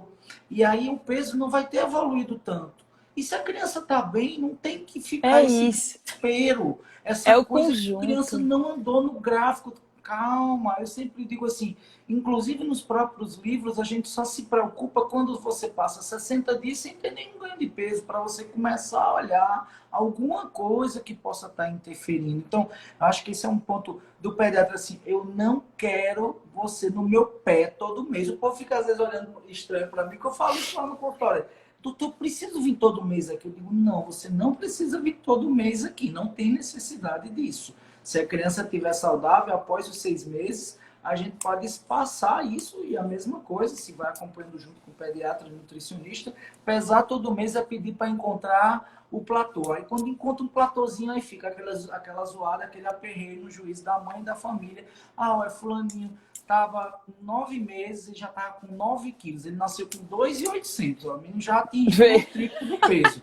E aí o peso não vai ter evoluído tanto. E se a criança está bem, não tem que É ficar esse isso. desespero, essa É o coisa que a criança conjunto. não andou no gráfico. Calma, eu sempre digo assim, inclusive nos próprios livros, a gente só se preocupa quando você passa 60 dias sem ter nenhum ganho de peso, para você começar a olhar alguma coisa que possa estar interferindo. Então, acho que esse é um ponto do pediatra, assim, eu não quero você no meu pé todo mês. O povo fica às vezes olhando estranho para mim, que eu falo isso lá no consultório. Doutor, preciso vir todo mês aqui? Eu digo, não, você não precisa vir todo mês aqui, não tem necessidade disso. Se a criança estiver saudável, após os 6 meses, a gente pode espaçar isso e a mesma coisa, se vai acompanhando junto com o pediatra, nutricionista, pesar todo mês é pedir para encontrar o platô. Aí quando encontra um platôzinho, aí fica aquela zoada, aquele aperreio no juízo da mãe e da família. Ah, é fulaninho, tava com 9 meses e já tava com 9 quilos. Ele nasceu com 2.800, o menino já atingiu o Vê. triplo do peso.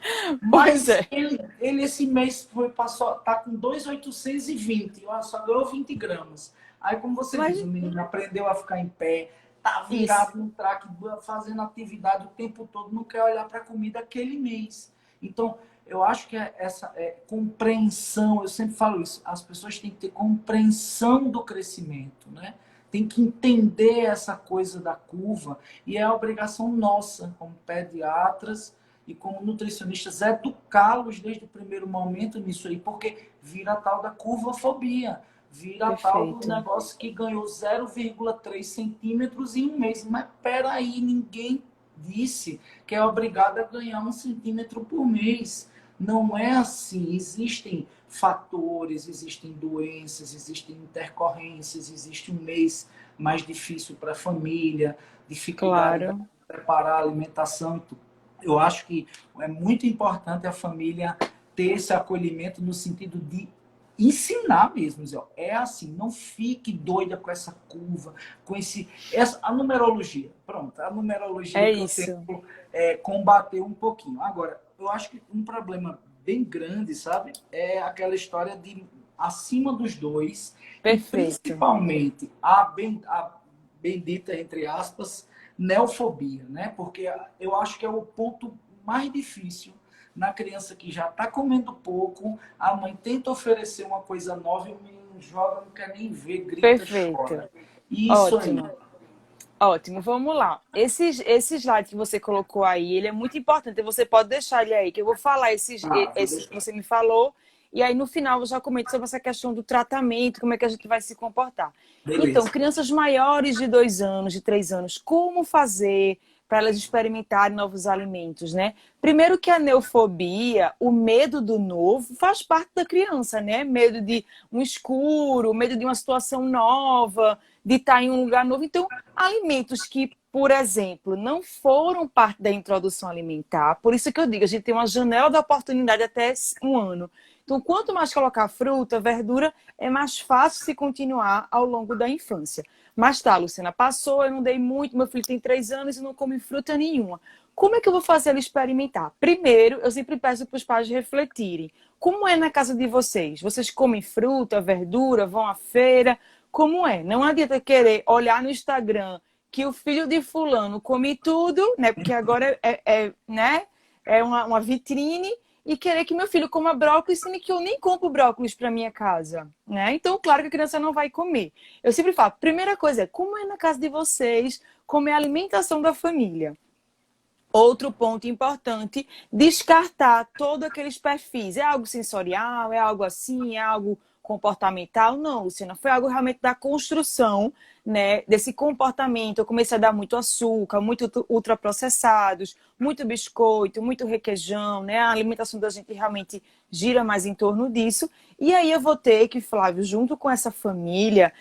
Pois Mas é. ele esse mês tá com 2.820, ó, só ganhou 20 gramas. Aí, como você Mas diz, o menino aprendeu a ficar em pé, tá isso, virado no traque, fazendo atividade o tempo todo, não quer olhar para a comida aquele mês. Então, eu acho que essa compreensão, eu sempre falo isso, as pessoas têm que ter compreensão do crescimento, né? Tem que entender essa coisa da curva e é a obrigação nossa, como pediatras e como nutricionistas, educá-los desde o primeiro momento nisso aí, porque vira a tal da curvafobia, vira a tal do perfeito. negócio que ganhou 0,3 centímetros em um mês. Mas peraí, ninguém disse que é obrigado a ganhar 1 centímetro por mês. Não é assim. Existem fatores, existem doenças, existem intercorrências, existe um mês mais difícil para a família, dificuldade de Claro. preparar a alimentação. Eu acho que é muito importante a família ter esse acolhimento no sentido de ensinar mesmo, Zé. É assim, não fique doida com essa curva, com a numerologia. Pronto, a numerologia É que eu isso. tento combater um pouquinho. Agora, eu acho que um problema bem grande, sabe, é aquela história de acima dos 2 e Perfeito. principalmente a bendita, entre aspas, neofobia, né? Porque eu acho que é o ponto mais difícil na criança que já está comendo pouco, a mãe tenta oferecer uma coisa nova e o menino joga, não quer nem ver, grita, Perfeito. chora. Isso aí. Ótimo. Ótimo, vamos lá. Esse slide que você colocou aí, ele é muito importante. Você pode deixar ele aí, que eu vou falar Ah, vou esses que deixar. você me falou, e aí no final eu já comento sobre essa questão do tratamento, como é que a gente vai se comportar. Então, Beleza. crianças maiores de 2 anos, de 3 anos, como fazer para elas experimentarem novos alimentos, né? Primeiro que a neofobia, o medo do novo, faz parte da criança, né? Medo de um escuro, medo de uma situação nova, de estar em um lugar novo. Então, alimentos que, por exemplo, não foram parte da introdução alimentar, por isso que eu digo, a gente tem uma janela de oportunidade até 1 ano. Então, quanto mais colocar fruta, verdura, é mais fácil se continuar ao longo da infância. Mas tá, Luciana, passou, eu não dei muito, meu filho tem 3 anos e não come fruta nenhuma. Como é que eu vou fazer ele experimentar? Primeiro, eu sempre peço para os pais refletirem. Como é na casa de vocês? Vocês comem fruta, verdura, vão à feira? Como é? Não adianta querer olhar no Instagram que o filho de fulano come tudo, né? Porque agora né? É uma vitrine e querer que meu filho coma brócolis, sendo que eu nem compro brócolis para minha casa, né? Então, claro que a criança não vai comer. Eu sempre falo, primeira coisa é como é na casa de vocês, como é a alimentação da família. Outro ponto importante, descartar todos aqueles perfis. É algo sensorial, é algo assim, é algo comportamental? Não, Luciana, foi algo realmente da construção, né, desse comportamento. Eu comecei a dar muito açúcar, muito ultraprocessados, muito biscoito, muito requeijão, né? A alimentação da gente realmente gira mais em torno disso. E aí eu vou ter que, Flávio, junto com essa família,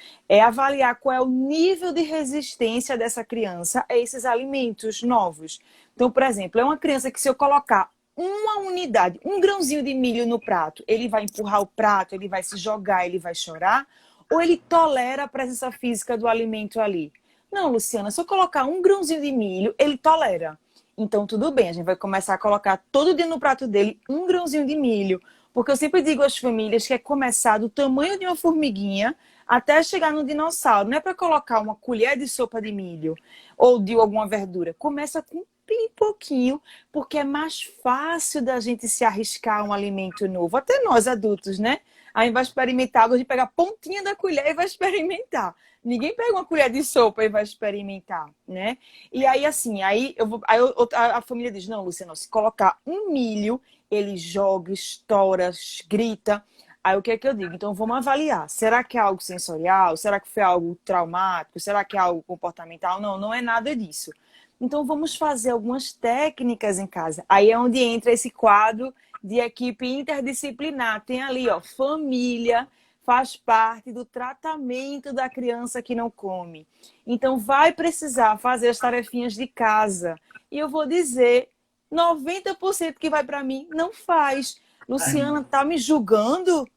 avaliar qual é o nível de resistência dessa criança a esses alimentos novos. Então, por exemplo, é uma criança que se eu colocar uma unidade, um grãozinho de milho no prato, ele vai empurrar o prato, ele vai se jogar, ele vai chorar, ou ele tolera a presença física do alimento ali? Não, Luciana, se eu colocar um grãozinho de milho, ele tolera. Então, tudo bem, a gente vai começar a colocar todo dia no prato dele um grãozinho de milho, porque eu sempre digo às famílias que é começar do tamanho de uma formiguinha até chegar no dinossauro. Não é para colocar uma colher de sopa de milho ou de alguma verdura. Começa com bem pouquinho, porque é mais fácil da gente se arriscar a um alimento novo. Até nós adultos, né? A gente vai experimentar, a gente pega a pontinha da colher e vai experimentar. Ninguém pega uma colher de sopa e vai experimentar, né? E aí, assim, a família diz, não, Luciano, se colocar um milho, ele joga, estoura, grita. Aí o que é que eu digo? Então vamos avaliar. Será que é algo sensorial? Será que foi algo traumático? Será que é algo comportamental? Não, não é nada disso. Então vamos fazer algumas técnicas em casa. Aí é onde entra esse quadro de equipe interdisciplinar. Tem ali, ó, família faz parte do tratamento da criança que não come. Então vai precisar fazer as tarefinhas de casa. E eu vou dizer, 90% que vai para mim não faz. Luciana, tá me julgando?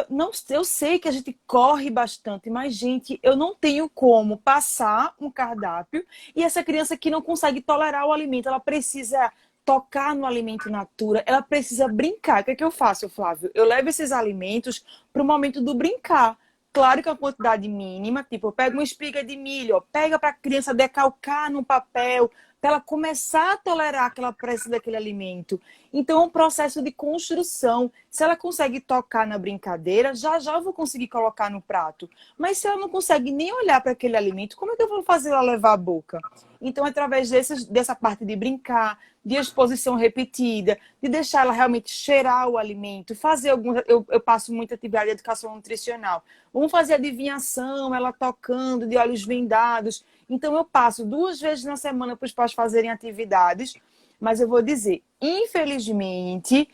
Não, eu sei que a gente corre bastante, mas, gente, eu não tenho como passar um cardápio e essa criança que não consegue tolerar o alimento, ela precisa tocar no alimento in natura, ela precisa brincar. O que é que eu faço, Flávio? Eu levo esses alimentos para o momento do brincar. Claro que é uma quantidade mínima, tipo, eu pego uma espiga de milho, ó, pega para a criança decalcar no papel, para ela começar a tolerar aquela pressa daquele alimento. Então, é um processo de construção. Se ela consegue tocar na brincadeira, já já eu vou conseguir colocar no prato. Mas se ela não consegue nem olhar para aquele alimento, como é que eu vou fazer ela levar a boca? Então, através dessa parte de brincar, de exposição repetida, de deixar ela realmente cheirar o alimento, fazer alguns. Eu passo muita atividade de educação nutricional. Vamos fazer adivinhação, ela tocando, de olhos vendados. Então, eu passo 2 vezes na semana para os pais fazerem atividades, mas eu vou dizer, infelizmente,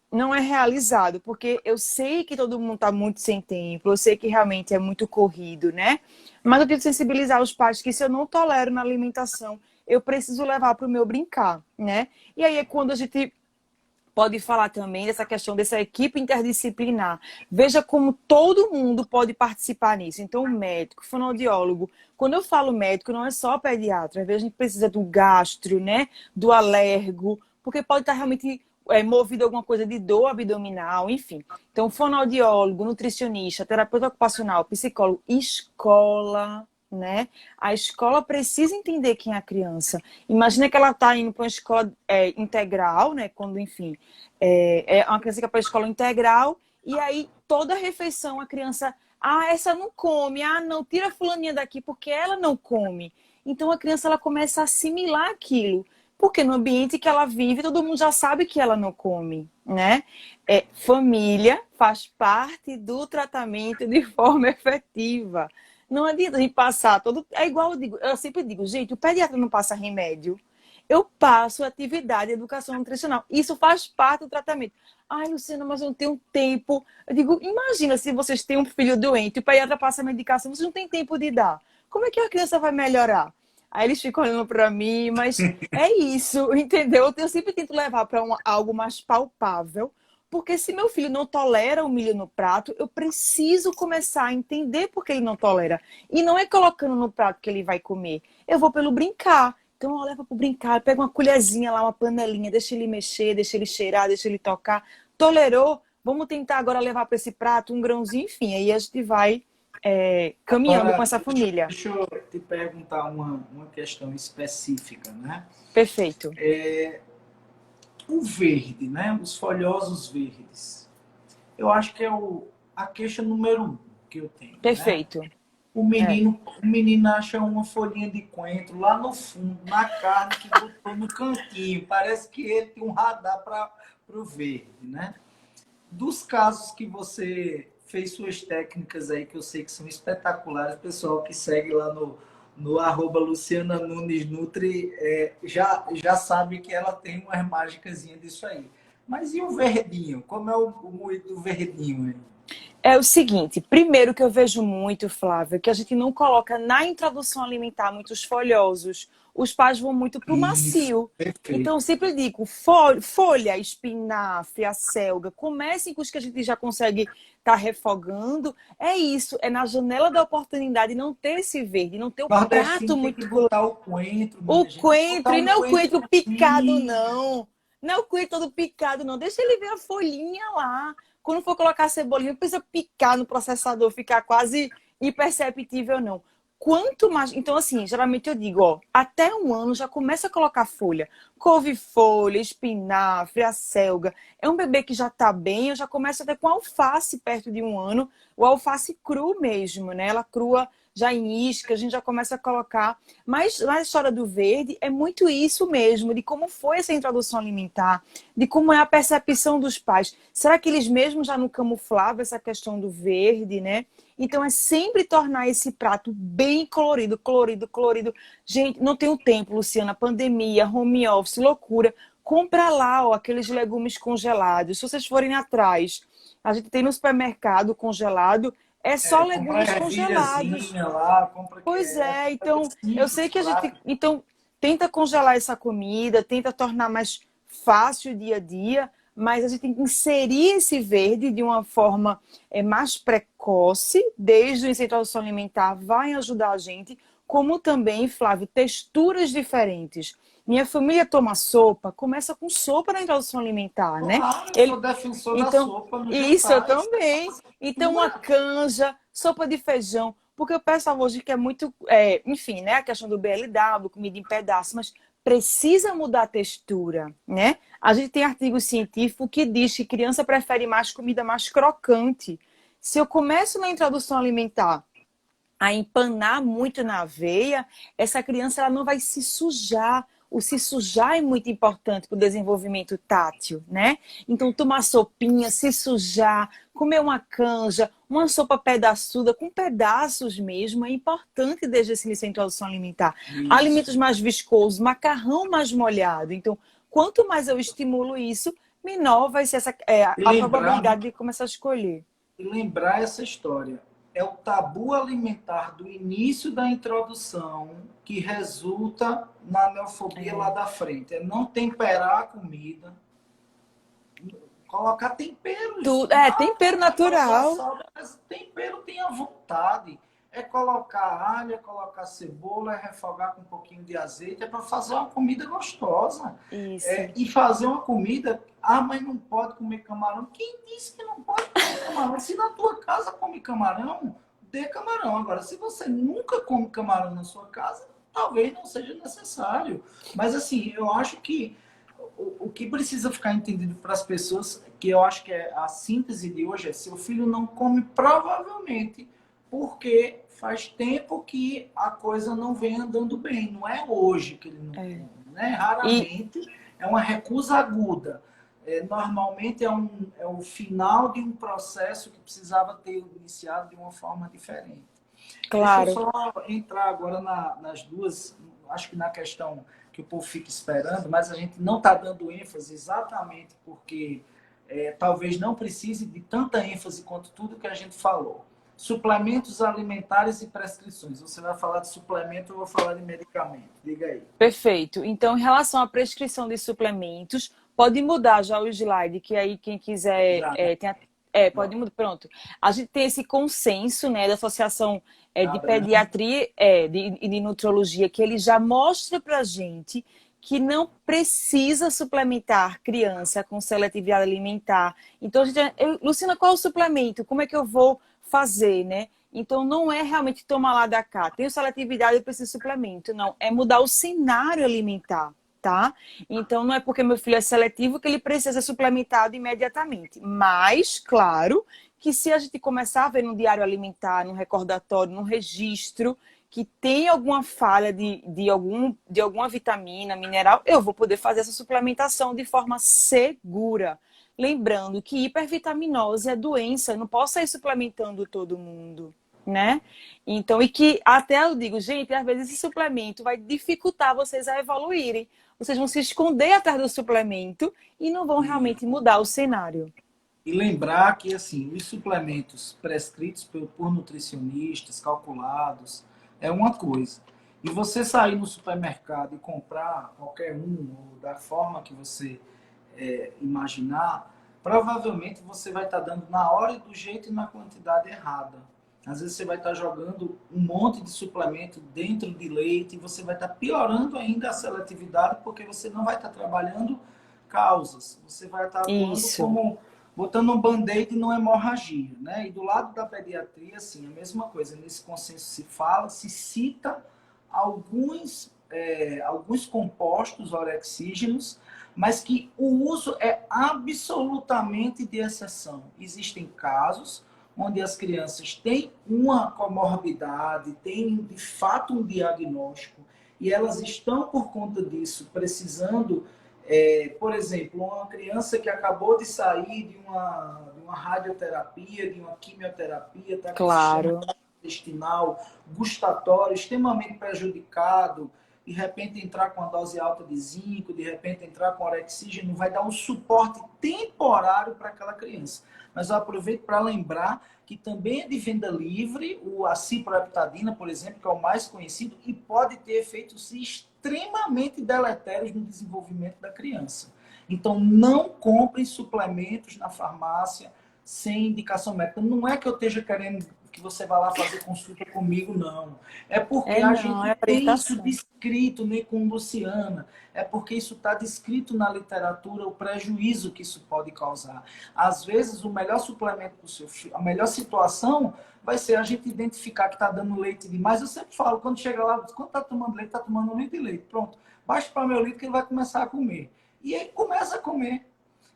não é realizado, porque eu sei que todo mundo está muito sem tempo, eu sei que realmente é muito corrido, né? Mas eu tenho que sensibilizar os pais que se eu não tolero na alimentação, eu preciso levar para o meu brincar, né? E aí é quando a gente pode falar também dessa questão dessa equipe interdisciplinar. Veja como todo mundo pode participar nisso. Então, o médico, fonoaudiólogo. Quando eu falo médico, não é só pediatra. Às vezes a gente precisa do gastro, né? Do alergo, porque pode estar realmente movido a alguma coisa de dor abdominal, enfim. Então, fonoaudiólogo, nutricionista, terapeuta ocupacional, psicólogo, escola, né? A escola precisa entender quem é a criança. Imagina que ela está indo para uma escola integral, né? Quando, enfim, é uma criança que vai para a escola integral e aí toda a refeição a criança, essa não come, não, tira a fulaninha daqui porque ela não come. Então a criança ela começa a assimilar aquilo, porque no ambiente que ela vive todo mundo já sabe que ela não come, né? Família faz parte do tratamento de forma efetiva. Não adianta a gente passar todo. É igual eu sempre digo, gente, o pediatra não passa remédio. Eu passo atividade de educação nutricional. Isso faz parte do tratamento. Ai, Luciana, mas eu não tenho tempo. Eu digo, imagina se vocês têm um filho doente, o pediatra passa a medicação, vocês não têm tempo de dar. Como é que a criança vai melhorar? Aí eles ficam olhando para mim, mas é isso, entendeu? Eu sempre tento levar para algo mais palpável. Porque se meu filho não tolera o milho no prato, eu preciso começar a entender por que ele não tolera. E não é colocando no prato que ele vai comer. Eu vou pelo brincar. Então, eu levo para brincar, pega uma colherzinha lá, uma panelinha, deixa ele mexer, deixa ele cheirar, deixa ele tocar. Tolerou? Vamos tentar agora levar para esse prato um grãozinho, enfim. Aí a gente vai caminhando com Agora, essa família. deixa eu te perguntar uma questão específica, né? Perfeito. O verde, né? Os folhosos verdes. Eu acho que é a queixa número 1 que eu tenho, né? Perfeito. O menino acha uma folhinha de coentro lá no fundo, na carne que botou no cantinho. Parece que ele tem um radar para o verde, né? Dos casos que você fez suas técnicas aí, que eu sei que são espetaculares, pessoal que segue lá no @ Luciana Nunes Nutri, já sabe que ela tem uma mágicazinha disso aí. Mas e o verdinho? Como é o moído do verdinho aí? É o seguinte, primeiro que eu vejo muito, Flávia, que a gente não coloca na introdução alimentar muitos folhosos. Os pais vão muito pro Isso, macio. perfeito. Então, eu sempre digo, folha, espinafre, acelga, comecem com os que a gente já consegue estar refogando. É isso, é na janela da oportunidade não ter esse verde, não ter o prato Nordestino tem que muito botar o coentro, o minha gente. Tem que botar coentro, e um não é o coentro coentro picado, assim. não. Não é o coentro todo picado, não. Deixa ele ver a folhinha lá. Quando for colocar a cebolinha, não precisa picar no processador, ficar quase imperceptível, não. Quanto mais. Então, assim, geralmente eu digo, ó, até 1 ano já começa a colocar folha. Couve-folha, espinafre, acelga. É um bebê que já tá bem, eu já começo até com alface perto de 1 ano, o alface cru mesmo, né? Ela crua já em isca, a gente já começa a colocar. Mas na história do verde é muito isso mesmo, de como foi essa introdução alimentar, de como é a percepção dos pais. Será que eles mesmos já não camuflavam essa questão do verde, né? Então é sempre tornar esse prato bem colorido, colorido, colorido. Gente, não tenho tempo, Luciana, pandemia, home office, loucura. Compra lá, ó, aqueles legumes congelados. Se vocês forem atrás, a gente tem no supermercado congelado, é só Comprar legumes congelados. ervilhazinha lá, compra que Pois é então, eu simples, sei que a gente. prático. Então, tenta congelar essa comida, tenta tornar mais fácil o dia a dia, mas a gente tem que inserir esse verde de uma forma mais precoce, desde o introdução alimentar, vai ajudar a gente, como também, Flávio, texturas diferentes. Minha família toma sopa, começa com sopa na introdução alimentar, né? Claro, eu sou defensor da Então, sopa no isso eu jantar. Isso é também. Então, uma pura. canja, sopa de feijão, porque o pessoal hoje quer muito, enfim, né? A questão do BLW, comida em pedaços, mas precisa mudar a textura, né? A gente tem artigo científico que diz que criança prefere mais comida mais crocante. Se eu começo na introdução alimentar a empanar muito na aveia, essa criança ela não vai se sujar. O se sujar é muito importante para o desenvolvimento tátil, né? Então, tomar sopinha, se sujar, comer uma canja, uma sopa pedaçuda, com pedaços mesmo, é importante desde esse início da introdução alimentar. Alimentos Isso. mais viscosos, macarrão mais molhado. Então, quanto mais eu estimulo isso, menor vai ser E a lembrar, probabilidade de começar a escolher. e lembrar essa história. É o tabu alimentar do início da introdução que resulta na neofobia lá É. da frente. É não temperar a comida, colocar temperos. Tudo, tempero É colocar natural. sal, mas tempero tem à vontade. É colocar alho, é colocar cebola, é refogar com um pouquinho de azeite. É para fazer uma comida gostosa. Isso. E fazer uma comida. Ah, mas não pode comer camarão. Quem disse que não pode comer camarão? Se na tua casa come camarão, dê camarão. Agora, se você nunca come camarão na sua casa, talvez não seja necessário. Mas assim, eu acho que o que precisa ficar entendido para as pessoas, que eu acho que é a síntese de hoje, é seu filho não come provavelmente porque faz tempo que a coisa não vem andando bem. Não é hoje que ele não É. come, né? E Raramente é uma recusa aguda. Normalmente é o final de um processo que precisava ter iniciado de uma forma diferente. Deixa eu claro, só entrar agora nas duas, acho que na questão que o povo fica esperando, mas a gente não está dando ênfase exatamente porque talvez não precise de tanta ênfase quanto tudo que a gente falou. Suplementos alimentares e prescrições. Você vai falar de suplemento, eu vou falar de medicamento. Diga aí. perfeito. Então, em relação à prescrição de suplementos, pode mudar já o slide, que aí quem quiser Já, né? pode mudar. Pronto. A gente tem esse consenso, né, da Associação Da de Abram. Pediatria e de Nutrologia, que ele já mostra pra gente que não precisa suplementar criança com seletividade alimentar. Então, Luciana, qual é o suplemento? Como é que eu vou fazer, né? Então, não é realmente tomar lá da cá. Tenho seletividade, eu preciso de suplemento. Não, é mudar o cenário alimentar, tá? Então, não é porque meu filho é seletivo que ele precisa ser suplementado imediatamente. Mas, claro, que se a gente começar a ver no diário alimentar, no recordatório, no registro, que tem alguma falha de alguma vitamina, mineral, eu vou poder fazer essa suplementação de forma segura. Lembrando que hipervitaminose é doença, eu não posso sair suplementando todo mundo, né? Então, e que até eu digo, gente, às vezes esse suplemento vai dificultar vocês a evoluírem. Vocês vão se esconder atrás do suplemento e não vão E, realmente mudar o cenário. e lembrar que assim, os suplementos prescritos por nutricionistas, calculados, é uma coisa. E você sair no supermercado e comprar qualquer um, ou da forma que você imaginar, provavelmente você vai estar dando na hora e do jeito e na quantidade errada. Às vezes você vai estar jogando um monte de suplemento dentro de leite e você vai estar piorando ainda a seletividade porque você não vai estar trabalhando causas. Você vai estar atuando Isso, como botando um band-aid numa hemorragia, né? E do lado da pediatria, assim, a mesma coisa. Nesse consenso se fala, se cita alguns compostos orexígenos, mas que o uso é absolutamente de exceção. Existem casos onde as crianças têm uma comorbidade, têm de fato um diagnóstico, e elas estão, por conta disso, precisando, por exemplo, uma criança que acabou de sair de uma radioterapia, de uma quimioterapia, está com o sistema claro. intestinal, gustatório, extremamente prejudicado, de repente entrar com a dose alta de zinco, de repente entrar com orexígeno, vai dar um suporte temporário para aquela criança. Mas eu aproveito para lembrar que também é de venda livre a ciproheptadina, por exemplo, que é o mais conhecido, e pode ter efeitos extremamente deletérios no desenvolvimento da criança. Então, não comprem suplementos na farmácia sem indicação médica. Não é que eu esteja querendo que você vá lá fazer consulta comigo, não. É porque a Não, gente é tem isso orientação. descrito, nem com Luciana. É porque isso está descrito na literatura, o prejuízo que isso pode causar. Às vezes, o melhor suplemento para o seu filho, a melhor situação vai ser a gente identificar que está dando leite demais. Eu sempre falo, quando chega lá, quando está tomando leite, está tomando um litro de leite. Pronto, baixa para meu litro que ele vai começar a comer. E ele começa a comer.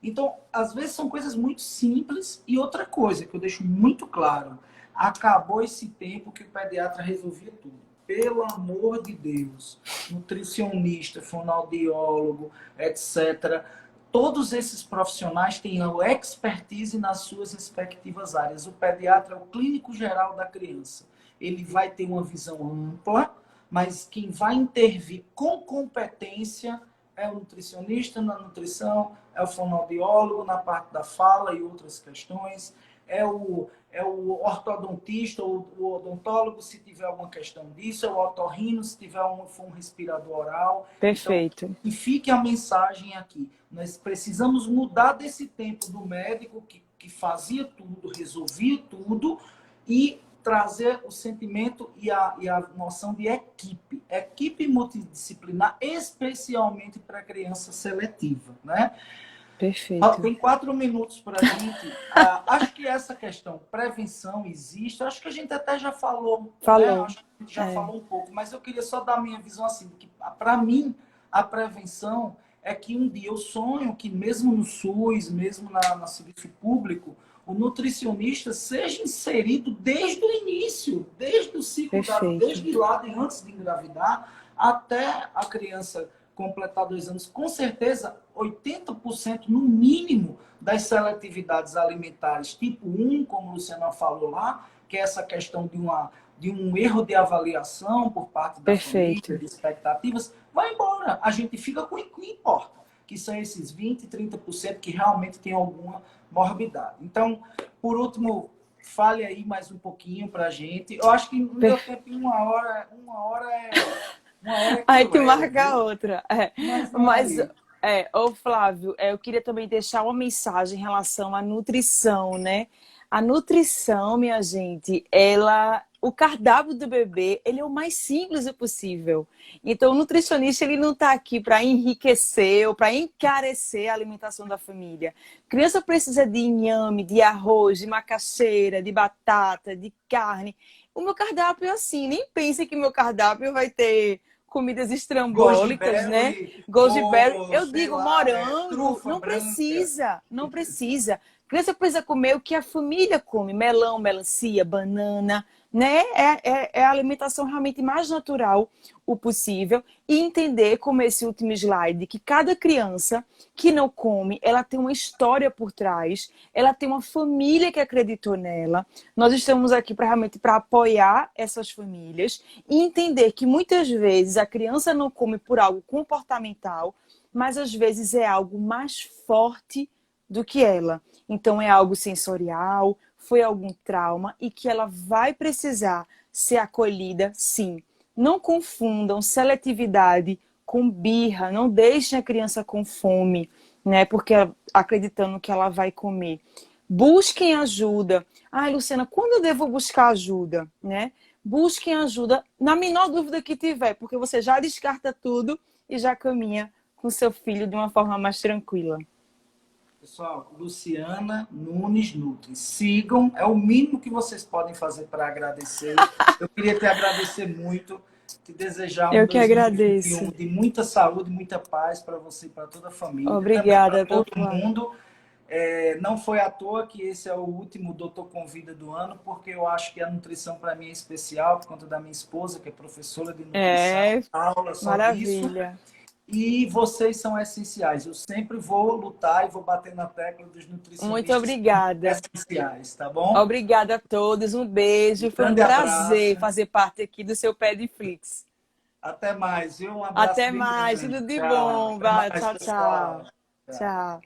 Então, às vezes são coisas muito simples. E outra coisa que eu deixo muito claro, acabou esse tempo que o pediatra resolvia tudo. Pelo amor de Deus, nutricionista, fonoaudiólogo, etc. Todos esses profissionais têm a expertise nas suas respectivas áreas. O pediatra é o clínico geral da criança. Ele vai ter uma visão ampla, mas quem vai intervir com competência é o nutricionista na nutrição, é o fonoaudiólogo na parte da fala e outras questões, é o ortodontista ou o odontólogo se tiver alguma questão disso, é o otorrino se tiver for um respirador oral. Perfeito. Então, e fique a mensagem aqui. Nós precisamos mudar desse tempo do médico que fazia tudo, resolvia tudo, e trazer o sentimento e a noção de equipe. Equipe multidisciplinar, especialmente para criança seletiva, né? Perfeito. Tem 4 minutos para a gente. Acho que essa questão, prevenção, existe. Acho que a gente até já falou. Falou. Né? Acho que a gente já falou um pouco. Mas eu queria só dar a minha visão assim, que para mim, a prevenção é que um dia eu sonho que mesmo no SUS, mesmo no serviço público, o nutricionista seja inserido desde o início, desde o ciclo, desde lá de antes de engravidar, até a criança completar 2 anos. Com certeza, 80% no mínimo das seletividades alimentares tipo 1, como a Luciana falou lá, que é essa questão de um erro de avaliação por parte da família, de expectativas, vai embora. A gente fica com o que importa, que são esses 20%, 30% que realmente tem alguma morbidade. Então, por último, fale aí mais um pouquinho para a gente. Eu acho que não deu tempo em 1 hora. 1 hora é... Aí tu marca outra. Mas ô Flávio, eu queria também deixar uma mensagem em relação à nutrição, né? A nutrição, minha gente, o cardápio do bebê, ele é o mais simples possível. Então, o nutricionista, ele não está aqui para enriquecer ou para encarecer a alimentação da família. A criança precisa de inhame, de arroz, de macaxeira, de batata, de carne. O meu cardápio é assim, nem pense que meu cardápio vai ter comidas estrambólicas, né? Goji berry. Eu digo morango, não precisa, não precisa. A criança precisa comer o que a família come, melão, melancia, banana, né? É a alimentação realmente mais natural o possível e entender, como esse último slide, que cada criança que não come, ela tem uma história por trás, ela tem uma família que acreditou nela. Nós estamos aqui realmente para apoiar essas famílias e entender que muitas vezes a criança não come por algo comportamental, mas às vezes é algo mais forte do que ela. Então é algo sensorial, foi algum trauma e que ela vai precisar ser acolhida, sim. Não confundam seletividade com birra, não deixem a criança com fome, né? Porque acreditando que ela vai comer. Busquem ajuda. Ai, Luciana, quando eu devo buscar ajuda, né? Busquem ajuda na menor dúvida que tiver, porque você já descarta tudo e já caminha com seu filho de uma forma mais tranquila. Pessoal, Luciana Nunes Nutri. Sigam, é o mínimo que vocês podem fazer para agradecer. Eu queria te agradecer muito, te desejar um 2021 de muita saúde, muita paz para você e para toda a família. Obrigada, para todo mundo. Não foi à toa que esse é o último Doutor Convida do ano, porque eu acho que a nutrição para mim é especial, por conta da minha esposa, que é professora de nutrição, aula sobre maravilha. isso. E vocês são essenciais. Eu sempre vou lutar e vou bater na tecla dos nutricionistas. Muito obrigada. Essenciais, tá bom? Obrigada a todos. Um beijo. Foi um prazer fazer parte aqui do seu Pediflix. Até mais, viu? Um abraço. Até mais. Tudo de bom. Tchau, tchau. Tchau.